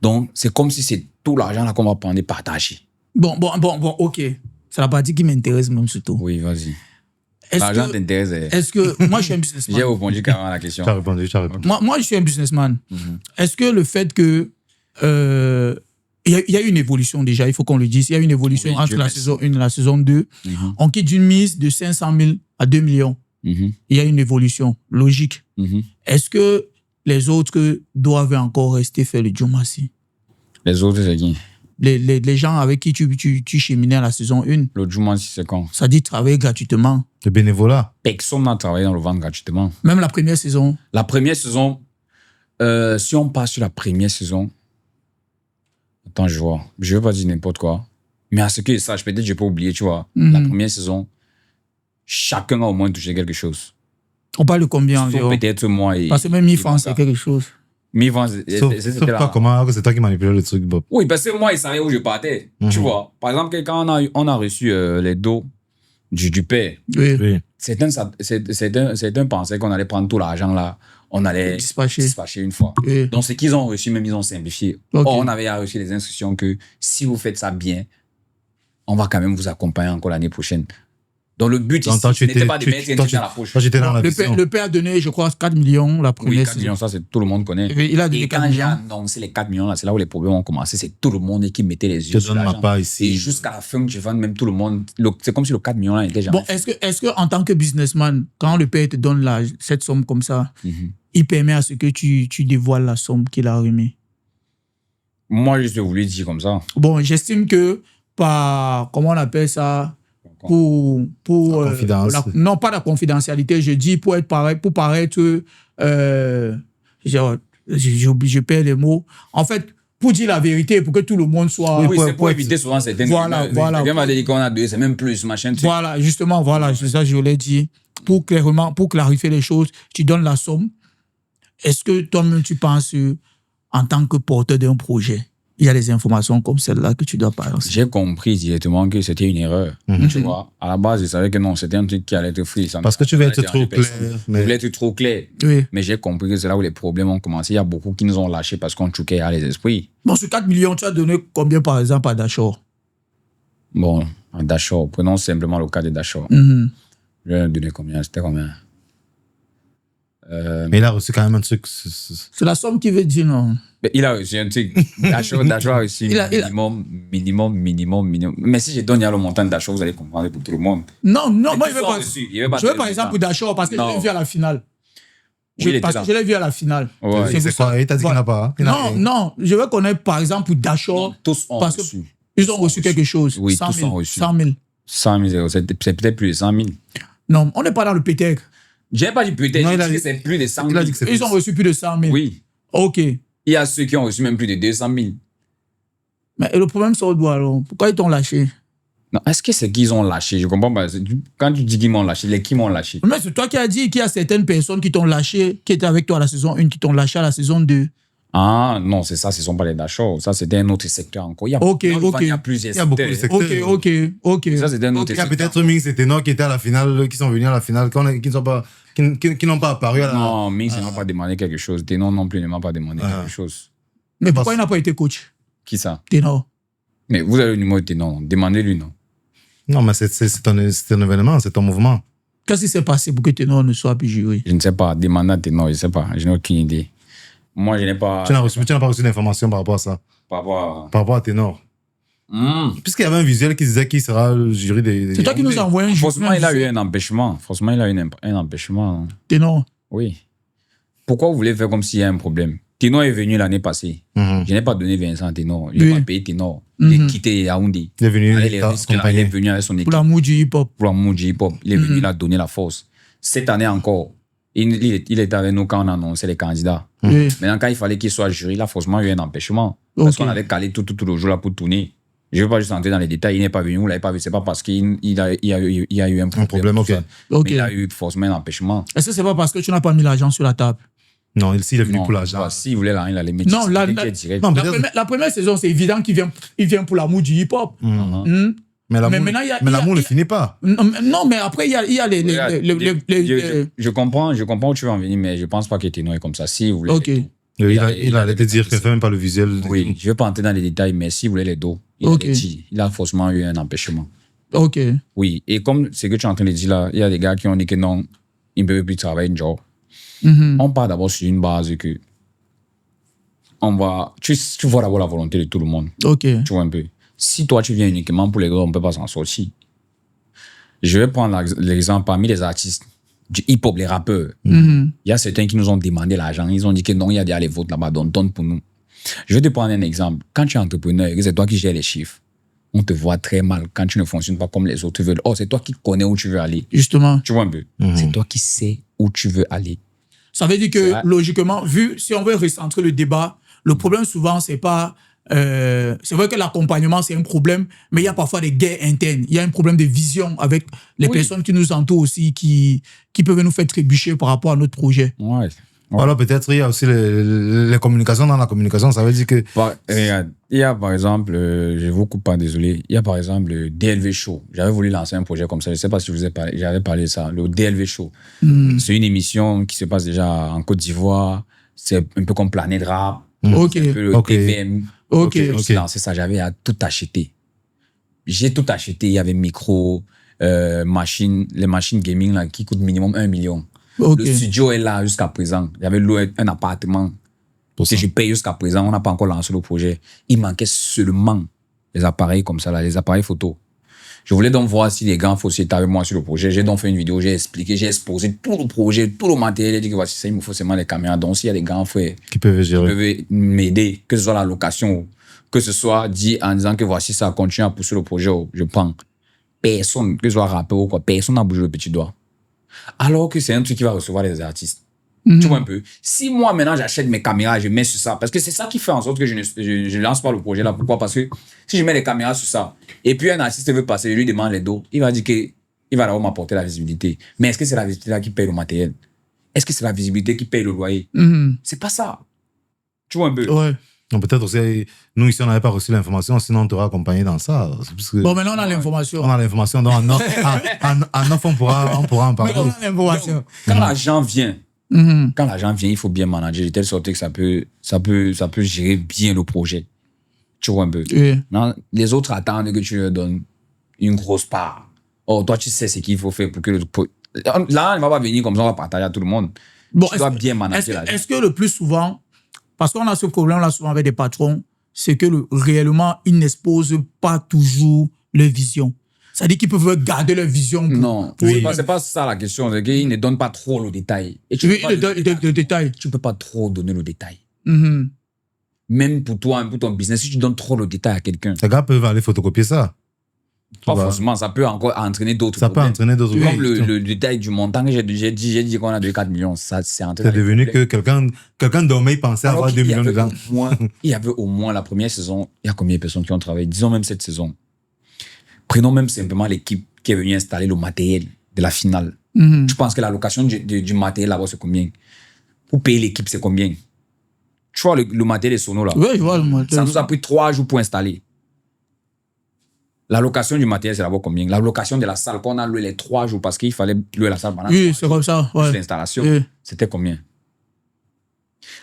Donc, c'est comme si c'est tout l'argent là qu'on va prendre et partager. Bon, ok. C'est la partie qui m'intéresse même surtout. Oui, vas-y. L'argent t'intéresse. Est-ce que moi, je suis un businessman. J'ai répondu carrément à la question. Tu as répondu. Moi, je suis un businessman. Est-ce que le fait que il y a une évolution déjà, il faut qu'on le dise. Il y a une évolution entre la saison 1 et la saison 2. On quitte d'une mise de 500 000 à 2 millions. Il y a une évolution logique. Est-ce que les autres doivent encore rester faire le Djomassi? Les autres, c'est qui? Les gens avec qui tu cheminais à la saison 1. Le Djomassi, c'est quand? Ça dit travailler gratuitement. Le bénévolat. Personne n'a travaillé dans le ventre gratuitement. Même la première saison. La première saison, si on passe sur la première saison, attends, je vois. Je ne veux pas dire n'importe quoi. Mais à ce que je sache, peut-être que je peux oublier, tu vois. La première saison, chacun a au moins touché quelque chose. On parle de combien environ? Peut-être moi et... Parce que même 1000 francs, c'est quelque chose. 1000 francs, Sauf pas comment c'est toi qui manipulais le truc, Bob. Oui, parce que moi, il savait où je partais. Tu vois. Par exemple, quand on a reçu les dos du père, Oui. certains pensaient qu'on allait prendre tout l'argent là. On allait dispatcher une fois. Oui. Donc, ce qu'ils ont reçu, même ils ont simplifié. Okay. Or, on avait reçu les instructions que si vous faites ça bien, on va quand même vous accompagner encore l'année prochaine. Donc, le but ici, ce n'était pas de mettre dans la poche. Toi, j'étais dans la le père a donné, je crois, 4 millions la première saison. Oui, 4 millions, ça, tout le monde connaît. Oui, il a donné 4 quand millions. j'ai annoncé les 4 millions, là, c'est là où les problèmes ont commencé. C'est tout le monde qui mettait les yeux sur l'argent. Je donne ma part ici. Et jusqu'à la fin que je vends, même tout le monde, c'est comme si le 4 millions là n'était jamais. Bon, est-ce que en tant que businessman, quand le père te donne cette somme comme ça, il permet à ce que tu dévoiles la somme qu'il a remis? Moi, je voulais dire comme ça. Bon, j'estime que par, comment on appelle ça, pour la confidence. Non, pas la confidentialité, je dis pour paraître, je perds les mots. En fait, pour dire la vérité, pour que tout le monde soit... Oui, c'est pour éviter souvent certaines... Voilà. Quelqu'un m'a dit qu'on a deux, c'est même plus, machin. Voilà, justement, voilà, c'est ça que je voulais dire. Pour clarifier les choses, tu donnes la somme. Est-ce que toi-même, tu penses, en tant que porteur d'un projet, il y a des informations comme celle-là que tu dois balancer. J'ai compris directement que c'était une erreur. Tu vois, à la base, je savais que non, c'était un truc qui allait être free. Parce que tu veux être trop clair. Je voulais être trop clair. Oui. Mais j'ai compris que c'est là où les problèmes ont commencé. Il y a beaucoup qui nous ont lâchés parce qu'on choquait à les esprits. Bon, sur 4 millions, tu as donné combien, par exemple, à Dashore? Bon, à Dashore, prenons simplement le cas de Dashore. Mhm. Je vais donner combien? C'était combien? Mais il a reçu quand même un truc. C'est la somme qui veut dire non. Mais il a reçu un truc. Dashore a reçu minimum. Mais si je donne le montant de Dashore, vous allez comprendre pour tout le monde. Non, Mais moi, tous je veux sont pas. reçus. Je veux par exemple pour Dashore parce que je Non. l'ai vu à la finale. Oui, il était Parce là. que je l'ai vu à la finale. Ouais. C'est quoi? Il t'a dit qu'il n'a pas. Non, je veux connaître par exemple pour Dashore. Non, tous ont parce que reçu. ils ont reçu quelque chose. Oui, 100 tous 000. ont reçu. 100 000. 100 000 euros, c'est peut-être plus de 100 000. Non, on n'est pas dans le pétèque. J'ai pas dit peut-être, Non, j'ai il a dit que dit- c'est plus de 100 000. Il a dit que c'est Ils ont reçu plus de 100 000. Oui. Ok. Il y a ceux qui ont reçu même plus de 200 000. Mais le problème sort d'où alors? Pourquoi ils t'ont lâché? Non, est-ce que c'est qu'ils ont lâché? Je comprends pas. Quand tu dis qu'ils m'ont lâché, les qui m'ont lâché? Mais c'est toi qui as dit qu'il y a certaines personnes qui t'ont lâché, qui étaient avec toi à la saison 1, qui t'ont lâché à la saison 2. Ah, non, c'est ça, ce ne sont pas les Dachor. Ça, c'était un autre secteur encore. Il y a, Ok, non, ok. il y a plusieurs Il y a beaucoup de secteurs. secteurs. Ok. Ça, c'était un autre Il y a secteur. peut-être Ming et Ténor qui étaient à la finale, qui sont venus à la finale, qui n'ont pas apparu à la. Non, Ming, ils n'ont pas demandé quelque chose. Ténor non plus ne m'a pas demandé quelque chose. Mais pourquoi il n'a pas été coach? Qui ça? Ténor. Mais vous avez le numéro de Ténor. Demandez-lui, non? Non, mais c'est un événement, c'est un mouvement. Qu'est-ce qui s'est passé pour que Ténor ne soit plus juré? Je ne sais pas. Demandez à Ténor, je ne sais pas. Je n'ai aucune idée. Moi, je n'ai pas. Tu n'as pas reçu d'informations par rapport à ça, Par rapport par rapport à Ténor. Puisqu'il y avait un visuel qui disait qui sera le jury des. C'est toi qui nous as envoyé un juré. Forcément, il a eu un empêchement. Forcément, il a eu un empêchement. Ténor. Oui. Pourquoi vous voulez faire comme s'il y a un problème? Ténor est venu l'année passée. Je n'ai pas donné Vincent à Ténor. Je n'ai pas payé Ténor. Il a quitté Yaoundé. Il est venu. Avec les risques là, il est venu avec son équipe. Pour l'amour du hip-hop. Pour l'amour du hip-hop. Il est venu, il a donné la force. Cette année encore, il était avec nous quand on annonçait les candidats. Oui. Maintenant, quand il fallait qu'il soit jury, il a forcément eu un empêchement. Parce Ok. qu'on avait calé tout le jour là pour tourner. Je ne veux pas juste entrer dans les détails. Il n'est pas venu, vous ne l'avez pas vu. Ce n'est pas parce qu'il a eu un problème. problème, ok. tout ça. Ok. Mais il a eu forcément un empêchement. Est-ce que c'est pas parce que tu n'as pas mis l'argent sur la table? Non, il est venu Non, pour l'argent. bah, s'il voulait l'argent, il allait mettre. Non, c'est la- quelqu'un la- qui est direct. Non, La peut-être. première saison, c'est évident qu'il vient pour l'amour du hip-hop. Hmm? Mais l'amour maintenant, il y a- mais l'amour il y ne a- finit pas. Non, mais après, il y a les... Regarde, je comprends où tu veux en venir, mais je ne pense pas que Ténor est comme ça. Si vous voulez. Ok. les dos. Il allait te dire qu'il ne fait même pas le visuel. Oui, je ne vais pas entrer dans les détails, mais si vous voulez les dos, Ok. il a forcément eu un empêchement. Ok. Oui, et comme ce que tu es en train de dire là, il y a des gars qui ont dit que non, ils ne peuvent plus travailler une job. Mhm. On part d'abord sur une base que tu vois d'abord la volonté de tout le monde. Ok. Tu vois un peu. Si toi, tu viens uniquement pour les gars, on ne peut pas s'en sortir. Je vais prendre l'exemple parmi les artistes du hip-hop, les rappeurs. Mhm. Il y a certains qui nous ont demandé l'argent. Ils ont dit que non, il y a des votes là-bas, donc donne pour nous. Je vais te prendre un exemple. Quand tu es entrepreneur et que c'est toi qui gères les chiffres, on te voit très mal quand tu ne fonctionnes pas comme les autres veulent. Oh, c'est toi qui connais où tu veux aller. Justement. Tu vois un peu. C'est toi qui sais où tu veux aller. Ça veut dire C'est que, vrai. logiquement, si on veut recentrer le débat, le problème souvent, c'est pas... c'est vrai que l'accompagnement, c'est un problème, mais il y a parfois des guerres internes. Il y a un problème de vision avec les personnes qui nous entourent aussi, qui peuvent nous faire trébucher par rapport à notre projet. Ouais. Voilà, peut-être il y a aussi les communications dans la communication. Ça veut dire que. Regarde, il y a par exemple, je vous coupe pas, désolé, il y a par exemple le DLV Show. J'avais voulu lancer un projet comme ça, je ne sais pas si je vous ai parlé, j'avais parlé de ça, le DLV Show. C'est une émission qui se passe déjà en Côte d'Ivoire, c'est un peu comme Planète Rap, Ok. un peu le Ok. TVM. Ok. Je me suis lancé ça, j'avais à tout acheter. J'ai tout acheté, il y avait micro, machine, les machines gaming là, qui coûtent minimum 1 million. Ok. Le studio est là jusqu'à présent. J'avais loué un appartement que je paye jusqu'à présent. On n'a pas encore lancé le projet. Il manquait seulement les appareils comme ça, là, les appareils photo. Je voulais donc voir si les grands fossiers étaient avec moi sur le projet. J'ai donc fait une vidéo, j'ai expliqué, j'ai exposé tout le projet, tout le matériel. J'ai dit que voici ça, il me faut seulement les caméras. Donc, s'il y a des grands frères Qui peuvent qui gérer. peuvent m'aider, que ce soit la location, que ce soit dit en disant que voici ça, continue à pousser le projet, je prends. Personne, que ce soit rappeur ou quoi, personne n'a bougé le petit doigt. Alors que c'est un truc qui va recevoir les artistes. Tu vois un peu. Si moi, maintenant, j'achète mes caméras, je mets sur ça, parce que c'est ça qui fait en sorte que je lance pas le projet là. Pourquoi? Parce que si je mets les caméras sur ça, et puis un artiste veut passer, je lui demande les dos, il va dire qu'il va d'abord m'apporter la visibilité. Mais est-ce que c'est la visibilité là qui paye le matériel? Est-ce que c'est la visibilité qui paye le loyer? Mhm. C'est pas ça. Tu vois un peu. Ouais. Non, peut-être aussi, nous ici, on n'avait pas reçu l'information, sinon on t'aurait accompagné dans ça. C'est parce que Bon, maintenant, on a l'information. on a l'information, donc en off, on pourra en parler. Maintenant, on a l'information. Quand l'argent vient, Mhm. quand l'argent vient, il faut bien manager de telle sorte que ça peut gérer bien le projet. Tu vois un peu. Oui. Non, les autres attendent que tu leur donnes une grosse part. Oh, toi, tu sais ce qu'il faut faire pour que là, il ne va pas venir comme ça, on va partager à tout le monde. Bon, Tu dois bien manager l'argent. est-ce que le plus souvent, parce qu'on a ce problème-là souvent avec des patrons, c'est que réellement, ils n'exposent pas toujours leur vision. C'est-à-dire qu'ils peuvent garder leur vision. Non, Oui. c'est pas ça la question. C'est qu'ils ne donnent pas trop le détail. Et tu Oui, peux pas le détail. tu peux pas trop donner le détail. Mhm. Même pour toi, pour ton business, si tu donnes trop le détail à quelqu'un, Les gars peuvent aller photocopier ça. pas vois. forcément, ça peut encore entraîner d'autres Ça peut problèmes. entraîner d'autres Comme problèmes. le détail du montant que j'ai dit qu'on a de 4 millions, ça, c'est entré C'est dans les devenu problèmes. que quelqu'un dormait, il pensait Alors avoir 2 qu'il y millions de avait gens. il y avait au moins la première saison, il y a combien de personnes qui ont travaillé? Disons même cette saison. Prenons même simplement l'équipe qui est venue installer le matériel de la finale. Mhm. Tu penses que la location du matériel là-bas, c'est combien? Pour payer l'équipe, c'est combien? Tu vois le matériel des sonos là? Oui, je vois le modèle. Ça nous a pris 3 jours pour installer. La location du matériel, c'est d'abord combien? La location de la salle, qu'on a loué les 3 jours parce qu'il fallait louer la salle pendant Oui, c'est comme ça. plus Ouais. l'installation. Oui. C'était combien?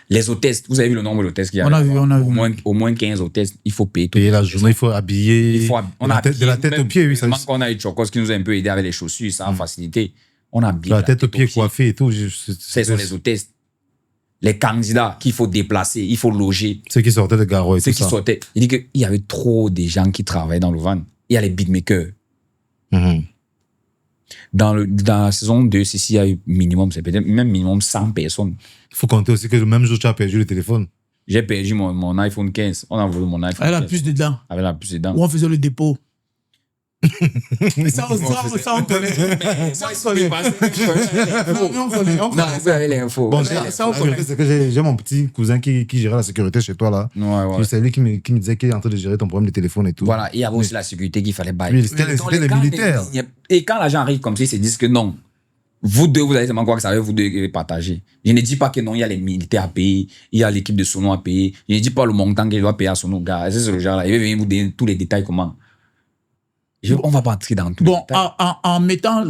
Les hôtesses, vous avez vu le nombre d'hôtesses qu'il y a? On a vu, on a vu. Au moins 15 hôtesses, il faut payer tout. Payer la journée, il faut habiller. On a de la tête aux pieds, oui. Ça, On a eu Chocos qui nous a un peu aidé avec les chaussures, ça a facilité. On a bien de la tête aux pieds coiffée et tout. Ce sont les hôtesses. Les candidats qu'il faut déplacer, il faut loger. Ceux qui sortaient de Garo et Ceux tout qui ça. sortaient. Il dit qu'il y avait trop de gens qui travaillaient dans le van. Il y a les beatmakers. Mhm. Dans la saison 2, il y a eu minimum, c'est peut-être même minimum 100 personnes. Il faut compter aussi que le même jour, tu as perdu le téléphone. J'ai perdu mon iPhone 15. On a volé mon iPhone Elle a 15. plus dedans. Avec la puce dedans. Où on faisait le dépôt. Mais ça, on connaît. Ça, on connaît. Non, on connaît. Non, vous avez l'info. Bon, Vous avez ça, on la connaît. vérité, c'est que j'ai mon petit cousin qui gérait la sécurité chez toi, là. Ouais. C'est lui qui me disait qu'il est en train de gérer ton problème de téléphone et tout. Voilà, il y avait aussi la sécurité qu'il fallait bailler. Oui, c'était Donc, les quand militaires. Et quand l'agent arrive comme ça, ils se disent que non. Vous deux, vous allez seulement quoi que ça va, vous deux qui partager. Je ne dis pas que non, il y a les militaires à payer, il y a l'équipe de Sono à payer. Je ne dis pas le montant qu'il doit payer à Sono, gars. C'est le genre là. Il va venir vous donner tous les détails comment. On va pas entrer dans tout. Bon, en mettant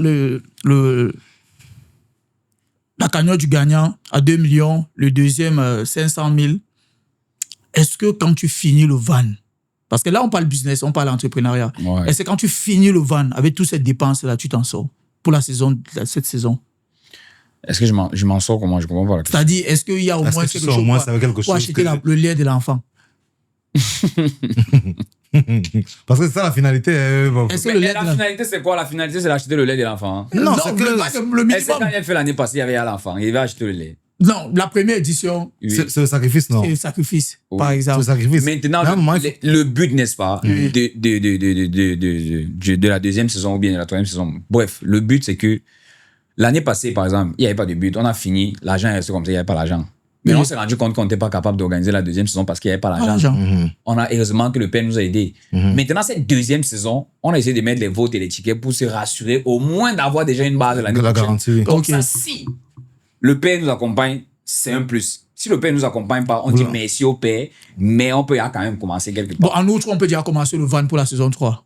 la cagnotte du gagnant à 2 millions, le deuxième 500 000, est-ce que quand tu finis le van, parce que là on parle business, on parle entrepreneuriat, Ouais. est-ce que quand tu finis le van avec toutes ces dépenses-là, tu t'en sors pour cette saison? Est-ce que je m'en sors comment? Je comprends pas la question. C'est-à-dire, est-ce qu'il y a au Est-ce moins que tu quelque sors au chose moins pour, avec quelque pour chose acheter que- le lait de l'enfant? Parce que c'est ça la finalité. Bon. Est-ce que le Mais lait de la l'enfant... finalité, c'est quoi? La finalité, c'est d'acheter le lait de l'enfant. Hein. Non, Non, c'est le que Est-ce que quand minimum. il a fait l'année passée, il y avait à l'enfant, il va acheter le lait. Non, la première édition, Oui. c'est le sacrifice, non? c'est le sacrifice, Oui. par C'est exemple. le sacrifice. Maintenant, Mais à un moment, il faut- le but, n'est-ce pas, de la deuxième saison ou bien de la troisième saison. Bref, le but, c'est que l'année passée, par exemple, il n'y avait pas de but. On a fini, l'argent est resté comme ça, il n'y avait pas l'argent. Mais Oui. on s'est rendu compte qu'on n'était pas capable d'organiser la deuxième saison parce qu'il n'y avait pas Ah, l'argent. l'argent. On a heureusement que le père nous a aidés. Maintenant, cette deuxième saison, on a essayé de mettre les votes et les tickets pour se rassurer au moins d'avoir déjà une base de l'année De la prochaine. garantie, oui. Comme Ok. ça, si le père nous accompagne, c'est un plus. Si le père nous accompagne pas, on dit Voilà. merci au père, mais on peut quand même commencer quelque Bon, part. en outre, on peut déjà commencer le van pour la saison 3.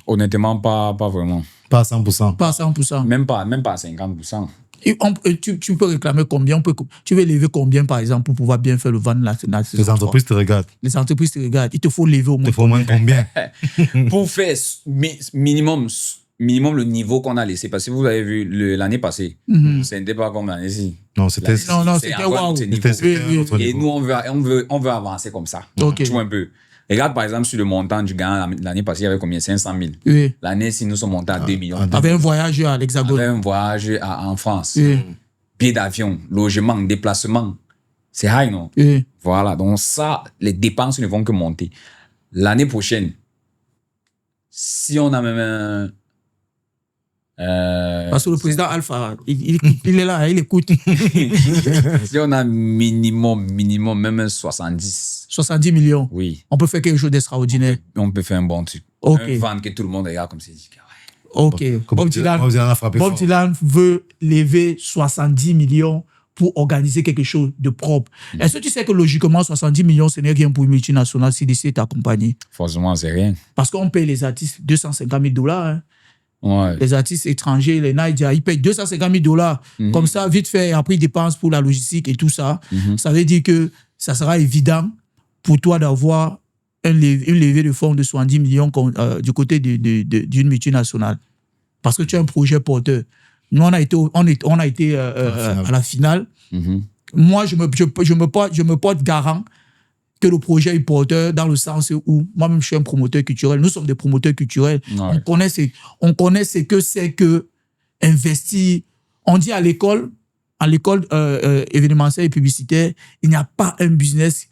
Honnêtement, pas vraiment. Pas à 100%. Pas à 100%. Même pas à 50%. Et tu peux réclamer combien, tu veux lever combien, par exemple, pour pouvoir bien faire le van la saison Les 3? entreprises te regardent. Les entreprises te regardent. Il te faut lever au Il moins. te faut au moins combien? Pour faire minimum le niveau qu'on a laissé. Parce que vous avez vu l'année passée, ce n'était pas comme l'année-ci. Non, c'était. Non, C'est c'était encore un waouh. autre niveau. C'était Oui, un autre Et niveau. nous, on veut avancer comme ça. Ok. Tu vois un peu. Regarde, par exemple, sur le montant du gain, l'année passée, il y avait combien? 500 000. Oui. L'année-ci, nous sommes montés à 2 millions. Avec un voyage à l'Hexagone. Avec un voyage en France. Oui. Billet d'avion, logement, déplacement. C'est high, non? Oui. Voilà. Donc, ça, les dépenses ne vont que monter. L'année prochaine, si on a même Parce que le président Alpha, il est là, il écoute. si on a minimum, même un 70, 70 millions. oui, On peut faire quelque chose d'extraordinaire. on peut faire un bon truc. Ok. Un van que tout le monde regarde comme ça. Ok. Comme Bob tu Dylan, as frappé Bob fort. Dylan veut lever 70 millions pour organiser quelque chose de propre. Est-ce que tu sais que logiquement, 70 millions, ce n'est rien pour une multinationale si CDC est accompagné? Forcément, c'est rien. Parce qu'on paye les artistes 250 000 $. Hein. Ouais. Les artistes étrangers, les Naïdia, ils payent 250 000 $. Comme ça, vite fait, et après, ils dépensent pour la logistique et tout ça. Ça veut dire que ça sera évident pour toi d'avoir une levée de fonds de 70 millions du côté d'une multinationale. Parce que tu as un projet porteur. Nous, on a été à la finale. Moi, je me porte garant que le projet est porteur dans le sens où moi-même, je suis un promoteur culturel. Nous sommes des promoteurs culturels. Ouais. On connaît ce que c'est que investir. On dit à l'école événementielle et publicitaire, il n'y a pas un business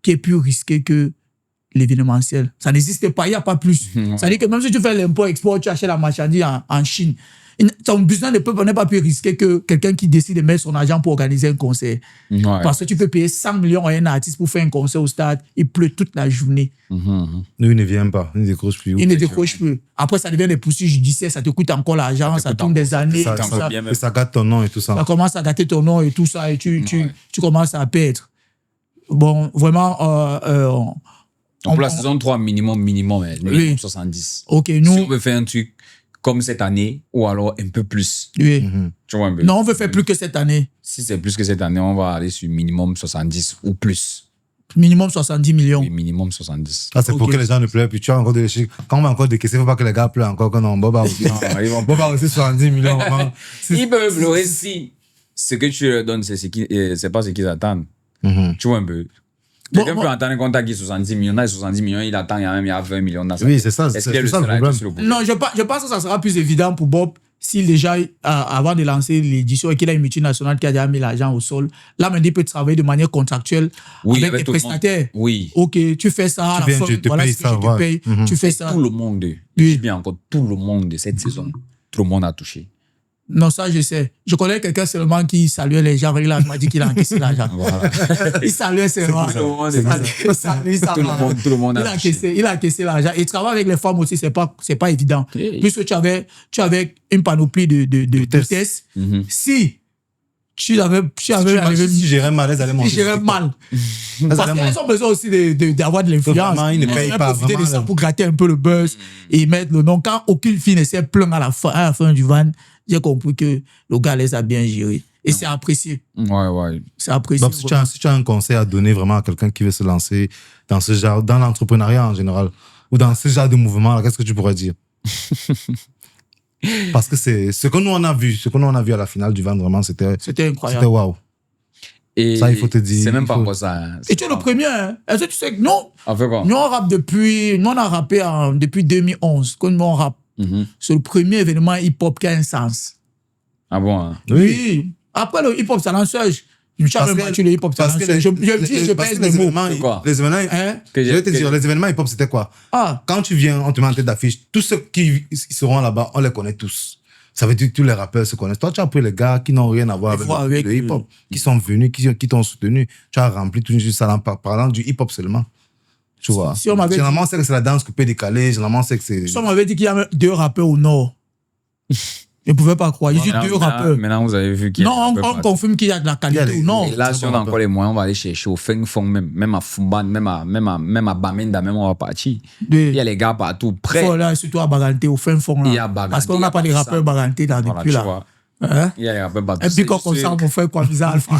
qui est plus risqué que l'événementiel. Ça n'existe pas, il n'y a pas plus. Ça veut dire que même si tu fais l'import-export, tu achètes la marchandise en Chine, ton business n'est pas plus risqué que quelqu'un qui décide de mettre son argent pour organiser un concert. Ouais. Parce que tu peux payer 100 millions à un artiste pour faire un concert au stade, il pleut toute la journée. Nous, il ne vient pas, il ne décroche plus. Il ne décroche plus. Après, ça devient des poursuites judiciaires, ça te coûte encore l'argent, ça tourne des années. Ça gâte ton nom et tout ça. Ça commence à gâter ton nom et tout ça, et tu commences à perdre. Bon, vraiment... Donc, pour la saison 3, minimum, 70. Ok, si on veut faire un truc comme cette année, ou alors un peu plus. Oui. Tu vois un peu. Non, on veut faire plus que cette année. Si c'est plus que cette année, on va aller sur minimum 70 ou plus. Minimum 70 millions. Oui, minimum 70. Ah, c'est pour que les gens ne pleurent plus. Tu as encore des chiffres. Quand on va encore décaisser, il ne faut pas que les gars pleurent encore. Quand on va aussi 70 millions. Ils peuvent pleurer si ce que tu leur donnes, c'est pas ce qu'ils attendent. Tu vois un peu. Quelqu'un peut entendre un contact qui est 70 millions, là, 70 millions, il attend, il y a 20 millions. Là, oui, c'est ça. Est-ce qu'il y a le problème? Non, je pense que ça sera plus évident pour Bob s'il déjà, avant de lancer l'édition et qu'il a une multinationale qui a déjà mis l'argent au sol. Là, maintenant, il peut travailler de manière contractuelle avec les prestataires. Oui. Ok, tu fais ça à la fin. Voilà ce que je te paye. Tu fais ça. Tout le monde, je dis bien encore, tout le monde de cette saison, tout le monde a touché. Non, ça, je sais. Je connais quelqu'un seulement qui saluait les gens. Il m'a dit qu'il a encaissé l'argent. Voilà. Il saluait seulement. Tout le monde a touché. Il a encaissé l'argent. Et travailler avec les femmes aussi, c'est pas évident. Puisque tu avais une panoplie de tests. Si tu gérais mal, elles allaient monter. Tu gérais mal. Parce qu'elles ont besoin aussi d'avoir de l'influence. Ils ne payent pas. Profiter de ça pour gratter un peu le buzz et mettre le nom. Quand aucune fille ne s'est plainte à la fin du van, j'ai compris que le gars les a bien gérés. Et c'est apprécié. Ouais. C'est apprécié. Donc, si tu as un conseil à donner vraiment à quelqu'un qui veut se lancer dans ce genre, dans l'entrepreneuriat en général, ou dans ce genre de mouvement, qu'est-ce que tu pourrais dire? Parce que c'est ce que nous on a vu à la finale du Van, vraiment, c'était incroyable. C'était waouh. Et ça, il faut te dire. C'est même pas encore ça. Hein. Et tu es le premier. Hein. Est-ce que tu sais que nous, on fait quoi? Nous, on rappe depuis 2011. Quand nous, on rappe. C'est le premier événement hip-hop qui a un sens. Ah bon? Hein? Oui. Après le hip-hop talent search, je n'avais pas battu le hip-op talent search. Je pèse les mots. Les événements hip-hop, c'était quoi? Quand tu viens, on te met en tête d'affiche. Tous ceux qui seront là-bas, on les connaît tous. Ça veut dire que tous les rappeurs se connaissent. Toi, tu as pris les gars qui n'ont rien à voir avec le hip-hop, qui sont venus, qui t'ont soutenu. Tu as rempli tout juste ça en parlant du hip-hop seulement. Tu vois. Généralement, c'est que c'est la danse coupée décalée. Généralement, c'est que c'est. Si on m'avait dit qu'il y a 2 rappeurs au Nord, je ne pouvais pas croire. Il y a 2 rappeurs. Maintenant, vous avez vu qu'il y a. Non, on confirme qu'il y a de la qualité au Nord. Et là, si on a encore les moyens, on va aller chercher au Feng Fong, même à Fumban, même à Bamenda, même on va partir. Il y a les gars partout près. Là, surtout à Baganté, au Feng Fong. Parce qu'on n'a pas des rappeurs Baganté depuis là. Il y a les rappeurs partout. Et puis, comme ça, on fait quoi, bizarre, Alpha.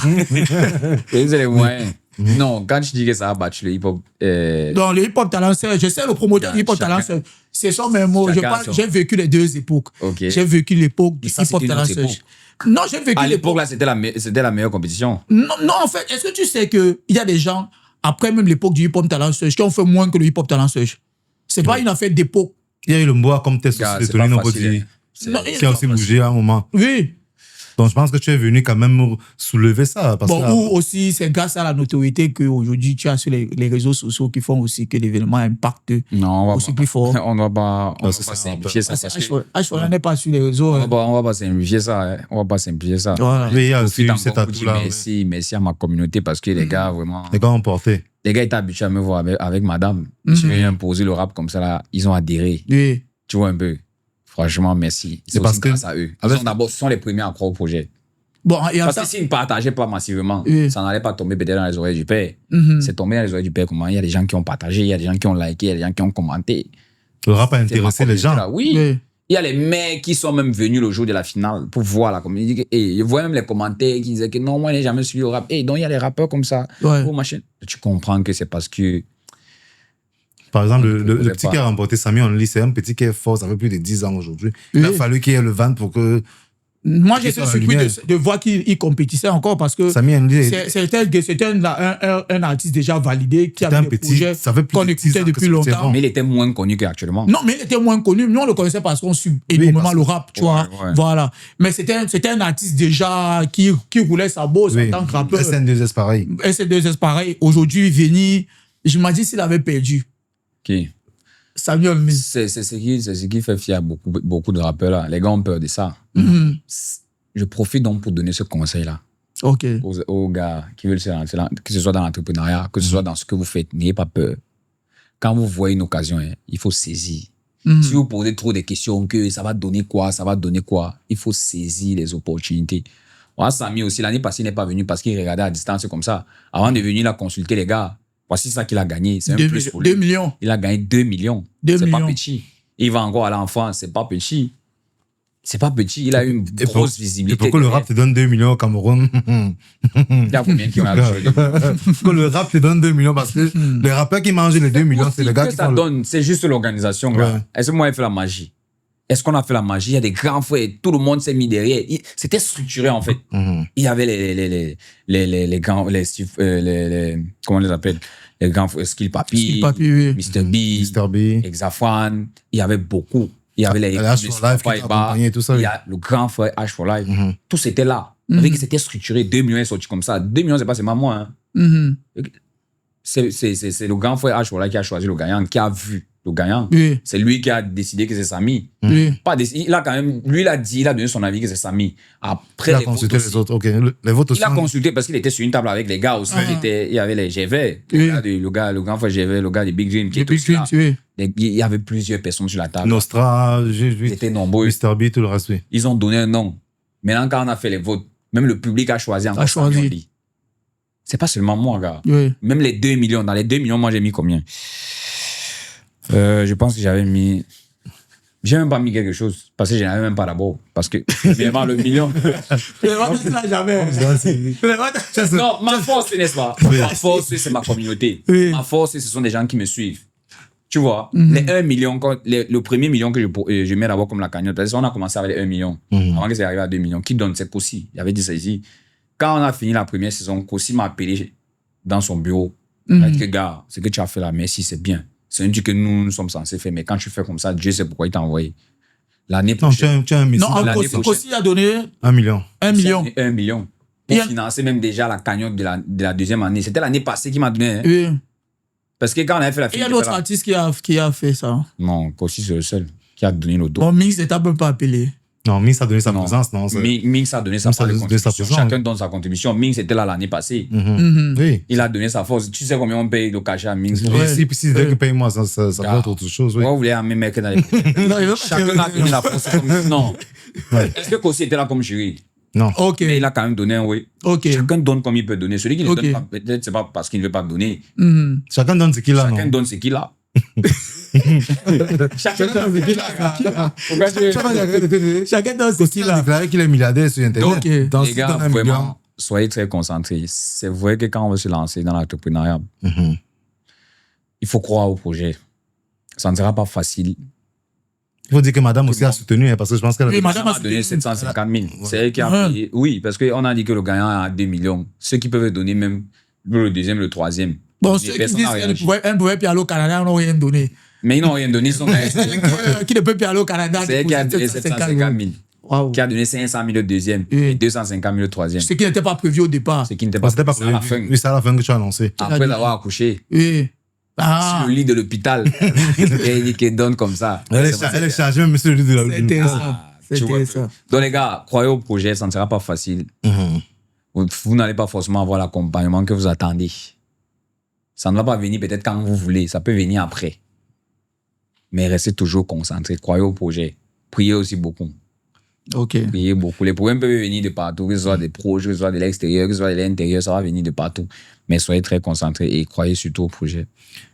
Et c'est les moyens. Non, quand je dis que ça a battu le hip-hop... Non, le hip-hop talent search, je sais le promoteur du hip-hop talent search, ce sont mes mots. J'ai vécu les 2 époques. Okay. J'ai vécu l'époque du hip-hop talent search. Non, j'ai vécu à l'époque, là, c'était la meilleure compétition. Non, en fait, est-ce que tu sais qu'il y a des gens, après même l'époque du hip-hop talent search, qui ont fait moins que le hip-hop talent search? C'est pas une affaire d'époque. Il y a eu le Mboa comme test de Tony Nobody, qui a aussi bougé à un moment. Oui. Donc, je pense que tu es venu quand même soulever ça. Parce ou aussi, c'est grâce à la notoriété qu'aujourd'hui, tu as sur les réseaux sociaux qui font aussi que l'événement impacte aussi plus fort. On ne va pas simplifier ça. On n'est pas sur les réseaux. On va pas simplifier ça. On va pas simplifier ça. Voilà. Oui, il y a aussi cet atout-là. Merci à ma communauté parce que les gars, vraiment... Les gars ont porté. Les gars étaient habitués à me voir avec madame. Je vais imposer le rap comme ça, là. Ils ont adhéré. Oui. Tu vois un peu. Franchement, merci. C'est parce que grâce à eux. Ce sont les premiers à croire au projet. Bon, et en Parce ça, que s'ils ne partageaient pas massivement, Oui. ça n'allait pas tomber peut-être dans les oreilles du père. Mhm. C'est tombé dans les oreilles du père comment? Il y a des gens qui ont partagé, il y a des gens qui ont liké, il y a des gens qui ont commenté. Le rap a C'est intéressé ma les gens. communauté, là. Oui. Oui. Il y a les mecs qui sont même venus le jour de la finale pour voir la communauté. Et je voyais même les commentaires qui disaient que non, moi, je n'ai jamais suivi le rap. Et donc, il y a les rappeurs comme ça. Ouais. Oh, machin. Tu comprends que c'est parce que. Par exemple, On le pouvait petit pas. qui a remporté Samy Only, c'est un petit qui est fort, ça fait plus de 10 ans aujourd'hui. Il a Oui. fallu qu'il y ait le van pour que Moi, Qui j'étais sont la surpris lumière. de voir qu'il compétissait encore parce que Samy Only c'était un artiste déjà validé qui C'était avait un des petit- projets ça fait plus qu'on de 10 écoutait ans que depuis c'était longtemps. bon. Mais il était moins connu qu'actuellement. Non, mais il était moins connu. Nous, on le connaissait parce qu'on suit énormément parce- le rap, tu Ouais, vois. ouais. Voilà. Mais c'était un artiste déjà qui roulait sa bosse Oui. en tant que rappeur. SN2S pareil. SN2S pareil. Aujourd'hui, Veni, je me dis s'il avait perdu. Ok. Samuel Lee. C'est ce qui fait fier beaucoup de rappeurs là. Les gars ont peur de ça. Mhm. Je profite donc pour donner ce conseil-là Ok. aux gars qui veulent se lancer, que ce soit dans l'entrepreneuriat, que ce soit dans ce que vous faites. N'ayez pas peur. Quand vous voyez une occasion, il faut saisir. Mhm. Si vous posez trop de questions, que ça va donner quoi, il faut saisir les opportunités. Voilà, Samy aussi, l'année passée, il n'est pas venu parce qu'il regardait à distance comme ça. Avant de venir, il a consulté les gars. Voici ça qu'il a gagné. C'est un 2 plus pour lui. 2 millions. Il a gagné 2 millions. 2 C'est pas millions. petit. Il va encore aller en France. C'est pas petit. C'est pas petit. Il a eu une Et grosse Et visibilité. pourquoi le rap te donne 2 millions au Cameroun Il y a combien qui ont acheté? Pourquoi le rap te donne 2 millions Parce que les rappeurs qui mangent les 2 millions, c'est les gars que qui ça font le... donne, c'est juste l'organisation. gars. Ouais. Est-ce que moi, j'ai fait la magie? Est-ce qu'on a fait la magie? Il y a des grands frères, tout le monde s'est mis derrière. C'était structuré, en fait. Mhm. Il y avait les grands, comment on les appelle? Les grands frères, Skill Papi, Skill Papi, oui. Mr. B, Mr. B. Exafan. Il y avait beaucoup. Il y avait les H for Life qui t'a accompagné, tout ça, Il oui. y a le grand frère H for Life. Mhm. Tout c'était là. Avec c'était structuré. 2 millions est sorti comme ça. 2 millions, c'est pas seulement moi. Hein. Mhm. C'est le grand frère H for Life qui a choisi le gagnant, qui a vu le gagnant. Oui. C'est lui qui a décidé que c'est Samy. Oui. Pas décidé, il a quand même, lui, il a dit, il a donné son avis que c'est Samy. Après, Il a les consulté votes les aussi. autres. Ok, les votes aussi. Il a consulté parce qu'il était sur une table avec les gars aussi. Il y avait les GV, Oui. le grand frère GV, le gars de Big Dream qui Les était Big aussi là. Dreams, oui. Il y avait plusieurs personnes sur la table. Nostra, Ils étaient nombreux. Mr. B, tout le reste, oui. Ils ont donné un nom. Maintenant, quand on a fait les votes, même le public a choisi encore A choisi. Samy Only. C'est pas seulement moi, gars. Oui. Même les 2 millions. Dans les 2 millions, moi, j'ai mis combien? Je pense que j'avais mis... J'ai même pas mis quelque chose. Parce que je n'avais même pas d'abord. Parce que, vraiment, le million... Tu n'as jamais. Non, ma force, n'est-ce pas? Ma force, c'est ma communauté. Oui. Ma force, ce sont des gens qui me suivent. Tu vois, les 1 million, le premier million que je mets d'abord comme la cagnotte, parce qu'on a commencé avec les 1 million, avant que ça arrive à 2 millions, qui donne, c'est Kossi. Il avait dit ça ici. Quand on a fini la première saison, Kossi m'a appelé dans son bureau. Il a dit que, gars, ce que tu as fait là, merci, c'est bien. C'est un truc que nous sommes censés faire, mais quand tu fais comme ça, Dieu sait pourquoi il t'a envoyé. L'année Non, prochaine, tu as un Non, message. l'année Kossi prochaine. a donné 1 million. 1 million. 1 million. Il y Pour a- financer même déjà la cagnotte de la deuxième année. C'était l'année passée qu'il m'a donné. Hein. Oui. Parce que quand on avait fait la Et il y a finale. d'autres artistes qui a fait ça. Non, Kossi, c'est le seul qui a donné le dos. Bon, Mix n'était même pas appelé. Non, Mix a donné sa Non. présence, non c'est- Minx a donné sa Minx a part de donné sa contribution. présence, Chacun oui. donne sa contribution. Minx était là l'année passée. Mhm. Oui. Il a donné sa force. Tu sais combien on paye le cachet à Minx? Oui, si c'est que paye-moi, ça peut être autre chose, oui. Pourquoi vous voulez amener mec dans les... Non, il veut pas- Chacun a donné la force. Non. Est-ce que Kossi était là comme jury? Non. Ok. Mais il a quand même donné un oui. Ok. Chacun donne comme il peut donner. Celui qui ne Ok. donne pas, peut-être c'est pas parce qu'il ne veut pas donner. Mhm. Chacun donne ce qu'il a, Chacun non. donne ce qu'il a. Chacun donne ce qu'il a. Pourquoi tu- Chacun dans ce Il a style-là. déclaré qu'il est milliardaire sur Internet. Ok. Dans Les ce gars, donne un vraiment, million. soyez très concentrés. C'est vrai que quand on veut se lancer dans l'entrepreneuriat, Mhm. il faut croire au projet. Ça ne sera pas facile. Il faut dire que madame aussi a soutenu, hein, parce que je pense qu'elle Oui, a... madame On a donné 750 000. C'est elle qui a Ouais. payé. Oui, parce qu'on a dit que le gagnant a 2 millions. Ceux qui peuvent donner même le deuxième, le troisième. Bon, Mais ceux qui personne disent n'a qu'elle réagi. ne pouvait plus aller au Canada, on n'a rien donné. Mais ils n'ont rien donné. Ils sont Qui ne peut plus aller au Canada. C'est elle qui a donné 750 750 000. Waouh. Qui a donné 500 000 le deuxième Oui. et 250 000 le troisième. Ce qui n'était pas prévu au départ. Ce qui n'était Parce que pas c'était pas prévu. C'est à la fin. Oui, c'est à la fin que tu as annoncé. Après avoir accouché. Oui. Ah, Sur le lit de l'hôpital. Et il dit qu'elle donne comme ça. Elle est C'est chargée, même monsieur le dit de la... c'est intéressant. Ah, C'est tu vois. intéressant. Donc les gars, croyez au projet, ça ne sera pas facile. Mhm. Vous n'allez pas forcément avoir l'accompagnement que vous attendez. Ça ne va pas venir peut-être quand vous voulez, ça peut venir après. Mais restez toujours concentré, croyez au projet. Priez aussi beaucoup. Ok. Priez beaucoup. Les problèmes peuvent venir de partout, que ce soit des projets, que ce soit de l'extérieur, que ce soit de l'intérieur, ça va venir de partout. Mais soyez très concentrés et croyez surtout au projet.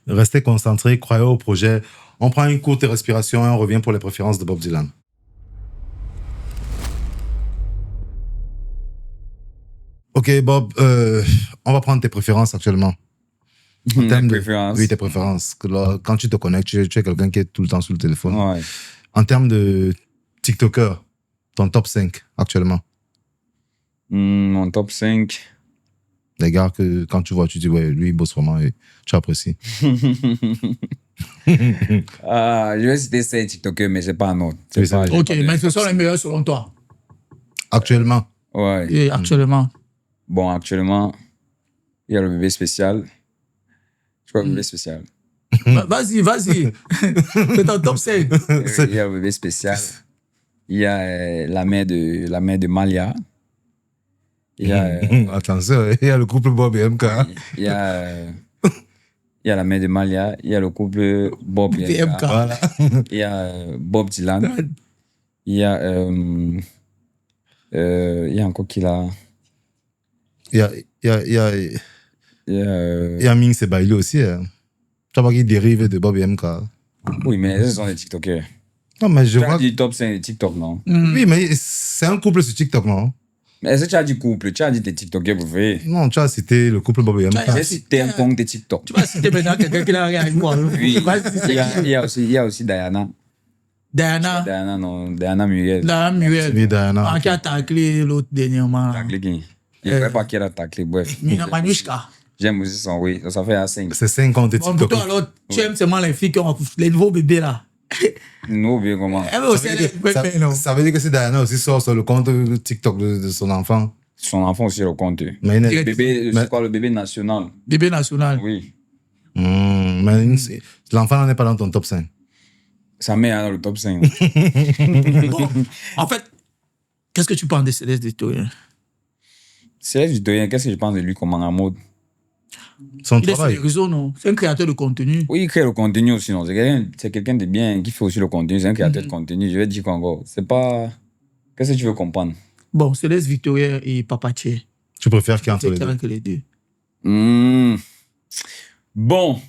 Restez concentrés, croyez au projet. On prend une courte respiration et on revient pour les préférences de Bob Dylan. Ok, Bob, on va prendre tes préférences actuellement. En Mes termes de- préférences. Oui, tes préférences. Que là, quand tu te connectes, tu es quelqu'un qui est tout le temps sur le téléphone. Ouais. En termes de TikToker, ton top 5 actuellement. Mon top 5. Les gars que quand tu vois, tu dis, ouais, lui, il bosse vraiment et tu apprécies. Je vais citer 5 TikTokers, mais c'est pas un autre. C'est Oui, c'est pas- vrai. Ok, mais ce sont les meilleurs selon toi. Actuellement. Ouais. Et actuellement. Bon, actuellement, il y a le bébé spécial. Je crois le bébé spécial. Vas-y. C'est ton top 5. Il y a le bébé spécial. Il y a la mère de Malia. Il y a, Attention, il y a le couple Bob et MK. il y a, il y a la mère de Malia. Il y a le couple Bob et BMK. MK. Voilà. Il y a Bob Dylan. Il y a encore qui là. Il y a Il y a, il y a Ming Sebaïli aussi. Hein. Tu vois qu'il dérive de Bob et MK. oui, mais ce sont des TikTokers. Non, mais je Tu as vois. dit top 5 de TikTok, non? Oui, mais c'est un couple sur TikTok, non? Mais est-ce que tu as dit couple? Tu as dit des TikTokers, vous voyez? Non, tu as cité le couple Bob et MK. J'ai cité un compte de TikTok. Tu vas citer maintenant quelqu'un qui n'a rien avec moi. Oui, Vas-y, c'est il y a aussi Diana. Diana. Diana Muriel. Diana Muriel. Oui, Diana. Ah, qui a taclé l'autre dernièrement. Taclé qui? Je ne sais pas qui a taclé, bref. Manushka. J'aime aussi son, oui. Ça fait à 5. C'est 50 de Bon, pour TikTok. toi, alors, tu aimes seulement les filles qui ont les nouveaux bébés là. Nous, bien comment? Elle veut aussi les bébés, non? Ça veut dire que si Diana aussi sort sur le compte TikTok de son enfant. Son enfant aussi le compte. Mais il n'est- Bébé, Mais- c'est quoi le bébé national? Bébé national. Oui. L'enfant n'est pas dans ton top 5. Sa mère est dans le top 5. Bon, en fait, qu'est-ce que tu penses de Céleste Victorien? C'est Victorien, qu'est-ce que je pense de lui comme en mode? Son Il est sur travail. les réseaux, non? C'est un créateur de contenu. Oui, il crée le contenu aussi, non? C'est quelqu'un de bien qui fait aussi le contenu. C'est un créateur de contenu. Je vais te dire qu'encore, c'est pas. Qu'est-ce que tu veux comprendre? Bon, Céleste Victorien et Papa Tché. Tu préfères qui entre C'est les deux? clair que les deux. Bon.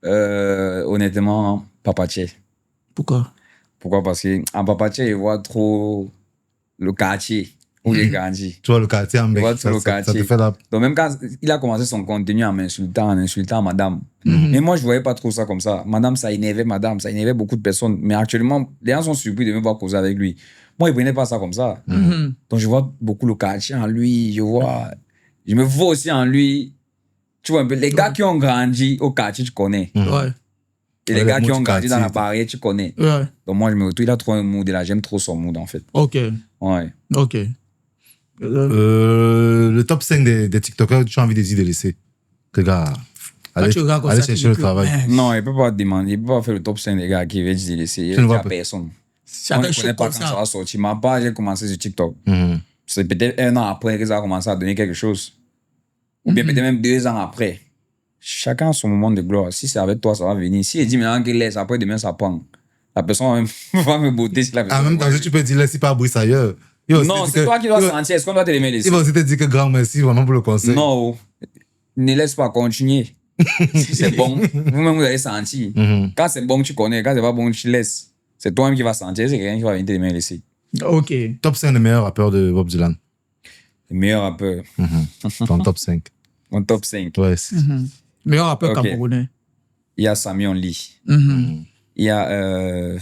Honnêtement, Papa Tché. Pourquoi? Pourquoi? Parce qu'en Papa Tché, il voit trop le quartier où il est grandi. Tu vois le quartier en mec. vois tout Ça le te quartier. fait la. Donc même quand il a commencé son contenu en insultant madame. Mais moi, je voyais pas trop ça comme ça. Madame, ça énervait beaucoup de personnes. Mais actuellement, les gens sont surpris de me voir causer avec lui. Moi, il prenait pas ça comme ça. Donc je vois beaucoup le quartier en lui. Je me vois aussi en lui. Tu vois un peu, les gars qui ont grandi au quartier, tu connais. Ouais. Et Ouais, les gars le qui mood ont grandi dans la quartier. barrière, tu connais. Ouais. Donc moi, je me retrouve, il a trop un mood et là, j'aime trop son mood en fait. Ok. Ouais. Ok. Le top 5 des TikTokers, tu as envie de les laisser. Que gars, allez, tu regardes comme allez ça, tu chercher le dis que, travail. Non, il peut pas demander, il peut pas faire le top 5 des gars qui veulent dire laisser. Il Tu ne n'y vois a pas. personne. Chacun On ne chaud connaît pas comme quand ça ça. va sortir. Ma part, j'ai commencé sur TikTok. Mhm. C'est peut-être 1 an après que ça a commencé à donner quelque chose. Ou bien peut-être même 2 ans après. Chacun a son moment de gloire. Si c'est avec toi, ça va venir. Si il dit maintenant qu'il laisse, après demain, ça prend. La personne va, même, va me botter si la personne. En même temps, si tu peux dire, laisse pas bruit ailleurs. Il va aussi Non, dire c'est que- toi qui dois il va- sentir. Est-ce qu'on doit te l'aimer laisser? Il va aussi te dire que grand merci vraiment pour le conseil. Non, ne laisse pas continuer. Si c'est bon, vous-même vous allez sentir. Mhm. Quand c'est bon, tu connais. Quand c'est pas bon, tu laisses. C'est toi-même qui vas sentir. C'est quelqu'un qui va venir te l'aimer laisser. Ok. Top 5 des meilleurs rappeurs de Bob Dylan. Le meilleur rappeur. Ton top 5. Mon top 5. Ouais. Meilleur rappeur Ok. camerounais. Il y a Samion Lee. Mhm. Il y a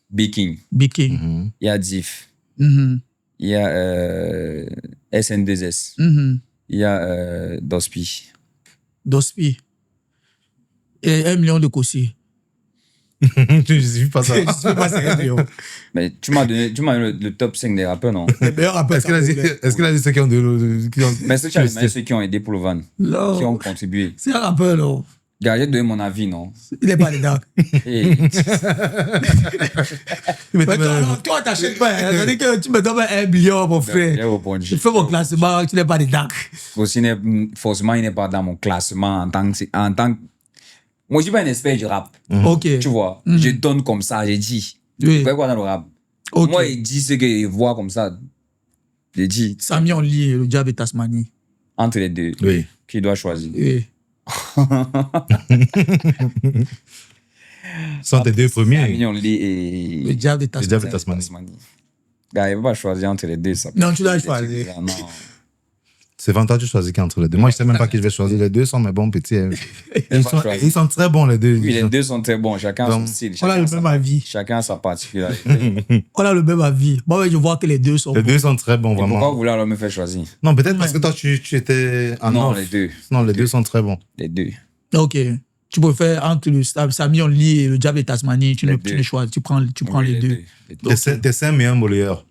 Big King. Big King. Il y a Diff. Mhm. Il y a SN2S. Mhm. Il y a Dospi. Dospi. Et 1 million de Kossi. Je ne suis pas ça. Je sais pas si c'est 1 million. Mais tu m'as donné le top 5 des rappeurs, non? Les meilleurs rappeurs Est-ce qu'il a dit ceux qui ont qui ont- Mais est-ce que tu as demandé ceux qui ont aidé pour le van? Qui ont Non. contribué? C'est un rappeur, non. Gars, j'ai donné mon avis, non? Il n'est pas dedans. Et Mais toi, t'achètes pas. hein. Ça veut dire que tu me donnes 1 million, mon j'ai frère. répondu. Je fais mon classement, tu n'es pas dedans. Aussi, forcément, il n'est pas dans mon classement en tant que. Moi, je suis pas un expert du rap. Ok. Tu vois, je donne comme ça, j'ai dit. Oui. Tu fais quoi dans le rap? Ok. Moi, il dit ce qu'il voit comme ça. Il dit, Samy Only et le diable de Tasmanie. entre les deux, Oui. qui doit choisir? Et Sont tes deux premiers. Samy Only et le diable de Le diable Tasmanie. de Tasmanie. Tasmanie. Gars, il ne peut pas choisir entre les deux. Ça. Non, tu dois choisir. Non. C'est fantastique, tu choisis qui entre les deux. Moi, je sais même pas qui je vais choisir. Les deux sont mes bons petits. Hein. pas choisir. Ils sont très bons, les deux. Oui, les deux sont très bons. Chacun a son style. On a le Chacun, même avis. chacun a sa particularité. On a le même avis. Moi, je vois que les deux sont Les bons. deux sont très bons, Et pourquoi vraiment. vous voulez alors me faire choisir? Non, peut-être parce que toi, tu étais en Non, off. les deux. Non, les deux sont très bons. Les deux. Ok. Tu préfères entre le Samy Only et le diable de Tasmanie, tu Les ne deux. choisis. Tu prends Oui, les deux. Les deux. T'es un meilleur mboléeur.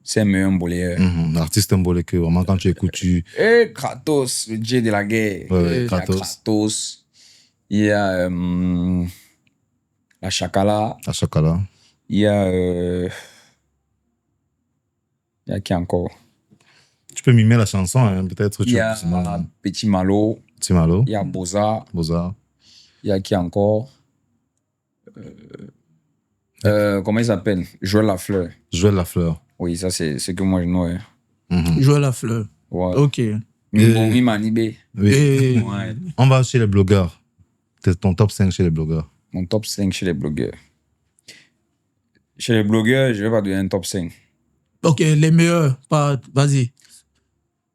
C'est un meilleur mboléeur. L'artiste mbolé que vraiment, quand tu écoutes, tu. Et Kratos, le dieu de la guerre. Ouais, Il y a Kratos. Il y a la Chakala. À Chakala. Il y a qui encore? Tu peux mimer la chanson, hein, peut-être. Il y a Petit Malo. Petit Malo. Il y a Boza. Beaux-Arts. Il y a qui encore? Comment il s'appelle? Joël Lafleur. Joël Lafleur. Oui, ça c'est ce que moi je know. Joël Lafleur. Ouais. Ok. Mimoni Manibé. Oui. Et Ouais. On va chez les blogueurs. C'est ton top 5 chez les blogueurs. Mon top 5 chez les blogueurs. Chez les blogueurs, je vais pas donner un top 5. ok, les meilleurs. Vas-y.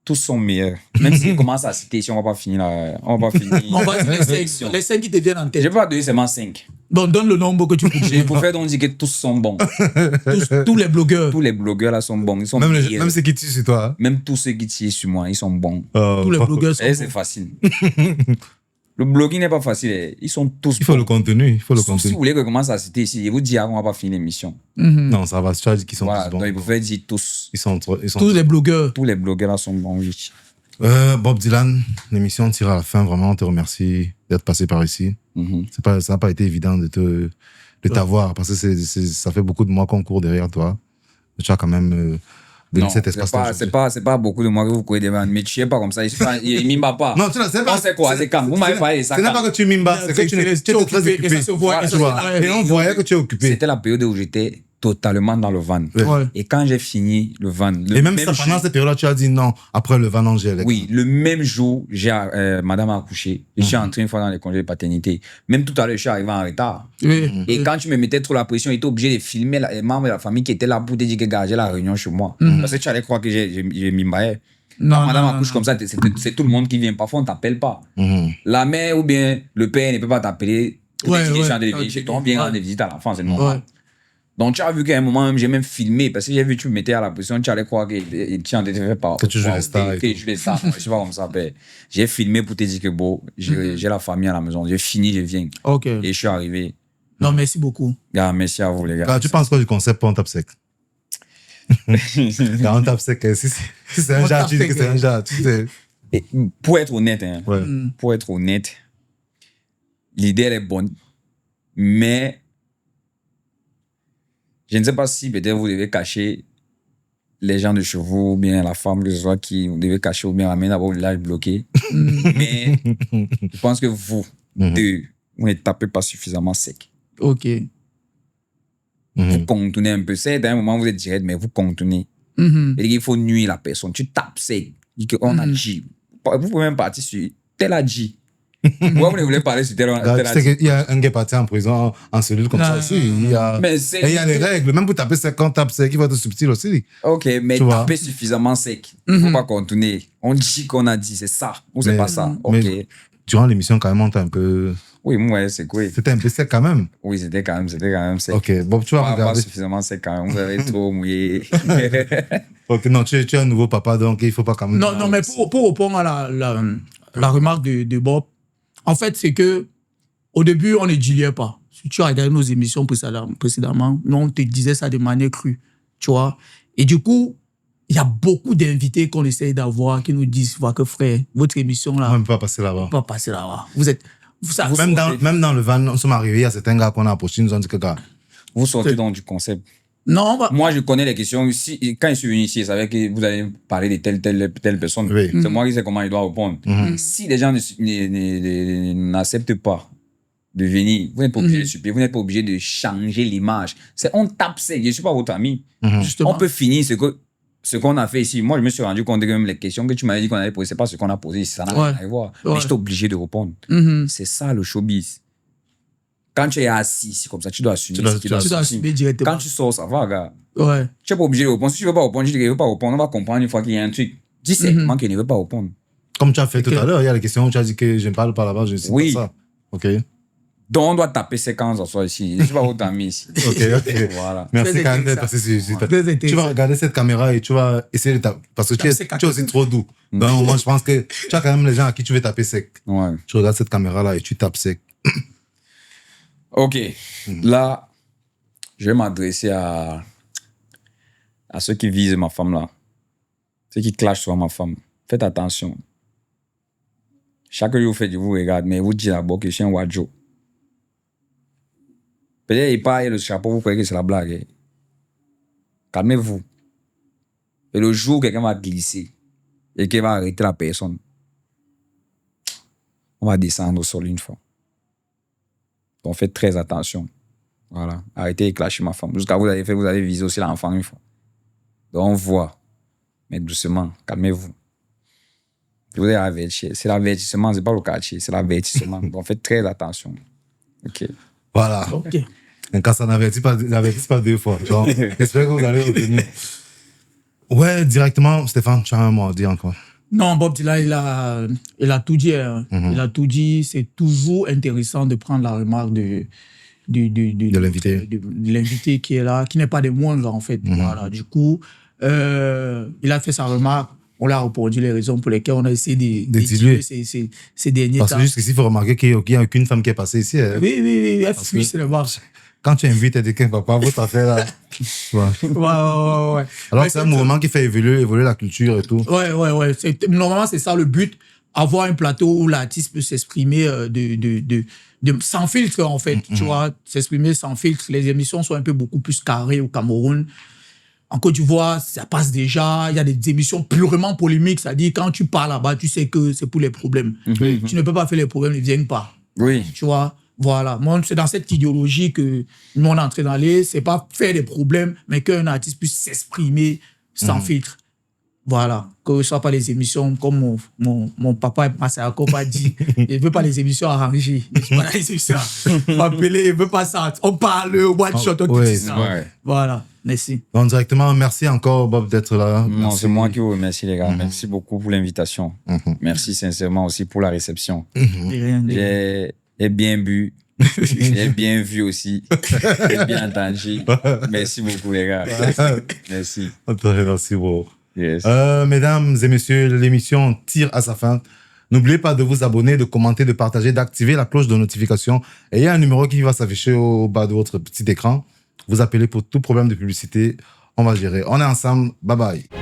Tous sont meilleurs. Même s'ils commencent à citer, si on va pas finir là. On va pas finir. On va dire les 5 qui te viennent en Je tête. vais pas donner seulement 5. Donc, donne le nombre que tu Je peux. préfère donc dire que tous sont bons. Tous les blogueurs. Tous les blogueurs là sont bons. Ils sont Même, meilleurs. même ceux qui tuent sur toi. Hein. Même tous ceux qui tirent sur moi, ils sont bons. Tous les blogueurs sont Et c'est bons. facile. Le blogging n'est pas facile. Ils sont tous Il faut bons. le contenu. Il faut le Sauf si contenu. vous voulez que je commence à citer ici, je vous dis qu'on va pas finir l'émission. Non, ça va. Tu as dit qu'ils sont Voilà, tous bons. donc il faut dire tous. Ils sont trop. Ils sont Tous les blogueurs. Tous les blogueurs là sont bons, oui. Bob Dylan, l'émission tire à la fin. Vraiment, on te remercie d'être passé par ici. Mhm. Ça n'a pas été évident de t'avoir parce que ça fait beaucoup de mois qu'on court derrière toi. Mais tu as quand même donné Non, cet espace. c'est pas beaucoup de moi que vous courez devant, mais tu es pas comme ça. Il mime pas. Non, tu ne sais pas. On sait quoi, c'est quand vous m'avez parlé de ça. Ce n'est pas que tu mimes pas, c'est que tu es très occupé. Et ça se voit. Voilà, Tu vois. Et on voyait que tu es occupé. C'était la période où j'étais totalement dans le van. Ouais. Et quand j'ai fini le van, Et même ça, pendant cette période-là, tu as dit non, après le van Angèle. oui, le même jour, j'ai madame a accouché. Je suis entré une fois dans les congés de paternité. Même tout à l'heure, je suis arrivé en retard. Oui. Et quand tu me mettais trop la pression, j'étais obligé de filmer les membres de la famille qui étaient là pour te dire que gars, j'ai la réunion chez moi. Parce que tu allais croire que j'ai mimbaye. Non, Madame non, accouche non. comme ça, c'est tout le monde qui vient. Parfois, on t'appelle pas. La mère ou bien le père ne peut pas t'appeler pour Ouais, te dire ouais. que tu chez toi, on vient rendre visite à l'enfant, c'est normal. Ouais. Donc, tu as vu qu'à un moment, j'ai même filmé, parce que j'ai vu que tu me mettais à la pression, tu allais croire que tu en étais fait par. Que tu joues les stars et Que je joue les stars, non, je sais pas comme ça. Ben, j'ai filmé pour te dire que bon, j'ai la famille à la maison, j'ai fini, je viens. Ok. Et je suis arrivé. Non, merci beaucoup. Gars, merci à vous, les gars. Ah, tu penses quoi du concept pour un top sec? Un top sec, si c'est un On jar, tape tu dis que sec, c'est un jar. Tu sais. Et pour être honnête, hein, Ouais. pour être honnête, l'idée, elle est bonne, mais je ne sais pas si peut-être vous devez cacher les gens de chez vous, ou bien la femme que ce soit qui vous devez cacher, ou bien ramener d'abord le village bloqué. Mais je pense que vous, deux, vous ne tapez pas suffisamment sec. Ok. Vous contournez un peu. C'est d'un moment, vous êtes direct, mais vous contournez. Il faut nuire la personne. Tu tapes sec. On a dit. Vous pouvez même partir sur tel a dit. Pourquoi vous ne voulez parler sur tel Tu a sais dit? qu'il y a un gars parti en prison en cellule comme ça Non, aussi. Il y a, Mais et il y a les règles. Même pour taper sec, quand on tape sec, il va être subtil aussi. Ok, mais Tu vois. taper suffisamment sec. Il ne faut pas contourner. On dit qu'on a dit, c'est ça. Ou c'est Mais- pas ça. Ok. mais- Durant l'émission, quand même, on t'a un peu. Oui, moi, c'est quoi? C'était un peu sec quand même. Oui, c'était quand même sec. Ok, bon, tu vas Pas regarder. suffisamment sec quand même. Vous avez trop mouillé. Ok, non, tu es un nouveau papa, donc il faut pas quand même. Non, non, mais pour répondre à la remarque de Bob, en fait, c'est que au début, on ne diluait pas. Si tu as regardé nos émissions précédemment, nous, on te disait ça de manière crue, tu vois. Et du coup, il y a beaucoup d'invités qu'on essaye d'avoir qui nous disent, voilà que frère, votre émission là, On ne peut pas passer là-bas. on peut pas passer là-bas. Vous êtes... ça- Même dans le van, nous sommes arrivés, il y a certains gars qu'on a approchés, ils nous ont dit que, gars, Vous sortez donc du concept. Non, on va... Moi, je connais les questions. Quand je suis venu ici, je savais que vous allez parler de telle personne. Oui. C'est moi qui sais comment il doit répondre. Si les gens n'acceptent pas de venir. Vous n'êtes pas obligé de supplier, vous n'êtes pas obligé de changer l'image. On tape sec. Je ne suis pas votre ami. Justement. On peut finir ce qu'on a fait ici. Moi, je me suis rendu compte que même les questions que tu m'avais dit qu'on allait poser, ce n'est pas ce qu'on a posé ici. Ça n'a rien à voir. Mais j'étais obligé de répondre. C'est ça le showbiz. Quand tu es assis, c'est comme ça, tu dois assumer. Tu dois assumer directement. Quand tu sors, ça va, gars. Ouais. Tu n'es pas obligé de répondre. Si tu ne veux pas répondre, je dis que je ne veux pas répondre. On va comprendre une fois qu'il y a un truc. Dis simplement qu'il ne veut pas répondre. Comme tu as fait tout à l'heure, il y a les questions où tu as dit que je ne parle pas là-bas, je ne sais pas ça. OK. Donc, on doit taper ces quand on s'assoit ici. Je ne suis pas votre ami ici. OK. Voilà. Merci quand même d'être passé sur Tu vas regarder cette caméra et tu vas essayer de taper. Parce que tu es aussi trop doux. Donc, moi, je pense que tu as quand même les gens à qui tu veux taper sec. Ouais. Tu regardes cette caméra-là et tu tapes sec. OK. Là, je vais m'adresser à ceux qui visent ma femme là. Ceux qui clashent sur ma femme. Faites attention. Chaque jour, vous faites, je vous regarde, mais vous dites d'abord que je suis un wadjo. Peut-être qu'il paye le chapeau, vous croyez que c'est la blague. Calmez-vous. Et le jour où quelqu'un va glisser et qu'il va arrêter la personne, on va descendre au sol une fois. Donc faites très attention. Voilà. Arrêtez de clasher ma femme. Jusqu'à vous avez visé aussi l'enfant une fois. Donc on voit. Mais doucement, calmez-vous. Je vous ai averti. C'est l'avertissement, c'est pas le quartier, c'est l'avertissement. Donc faites très attention. OK. Voilà. OK. Quand ça n'avertit pas 2 fois. J'espère que vous allez retenir. Ouais, directement, Stéphane, tu as un mot à dire encore. Non, Bob Dylan, il a tout dit. Hein. Il a tout dit. C'est toujours intéressant de prendre la remarque de l'invité. De l'invité qui est là, qui n'est pas des moindres, en fait. Voilà. Du coup, il a fait sa remarque. On l'a répondu les raisons pour lesquelles on a essayé d'étudier ces derniers temps. Parce que jusqu'ici, il faut remarquer qu'il n'y a aucune femme qui est passée ici. Hein. Oui, elle fuit, c'est le marche. Quand tu invites quelqu'un, papa, votre affaire là. Ouais. Alors, c'est un mouvement qui fait évoluer la culture et tout. Ouais. Normalement, c'est ça le but. Avoir un plateau où l'artiste peut s'exprimer sans filtre, en fait. Tu vois, s'exprimer sans filtre. Les émissions sont un peu beaucoup plus carrées au Cameroun. En Côte d'Ivoire, ça passe déjà. Il y a des émissions purement polémiques. C'est-à-dire, quand tu parles là-bas, tu sais que c'est pour les problèmes. Tu ne peux pas faire les problèmes, ils ne viennent pas. Oui. Tu vois, voilà. Moi, c'est dans cette idéologie que nous, on est entré dans les... C'est pas faire des problèmes, mais qu'un artiste puisse s'exprimer sans filtre. Voilà. Que ce soit pas les émissions, comme mon papa Massako a dit, il ne veut pas les émissions arrangées. Il ne veut pas les émissions appelées, il ne veut pas ça. On parle, one shot, on dit ça. Ouais. Voilà. Merci. Donc, directement, merci encore, Bob, d'être là. Non, c'est moi qui vous remercie, les gars. Merci beaucoup pour l'invitation. Merci sincèrement aussi pour la réception. J'ai bien bu. J'ai bien vu aussi. J'ai bien entendu. Merci beaucoup, les gars. Merci. Merci, bro. Yes. Mesdames et messieurs, l'émission tire à sa fin. N'oubliez pas de vous abonner, de commenter, de partager, d'activer la cloche de notification. Et il y a un numéro qui va s'afficher au bas de votre petit écran. Vous appelez pour tout problème de publicité. On va gérer. On est ensemble. Bye bye.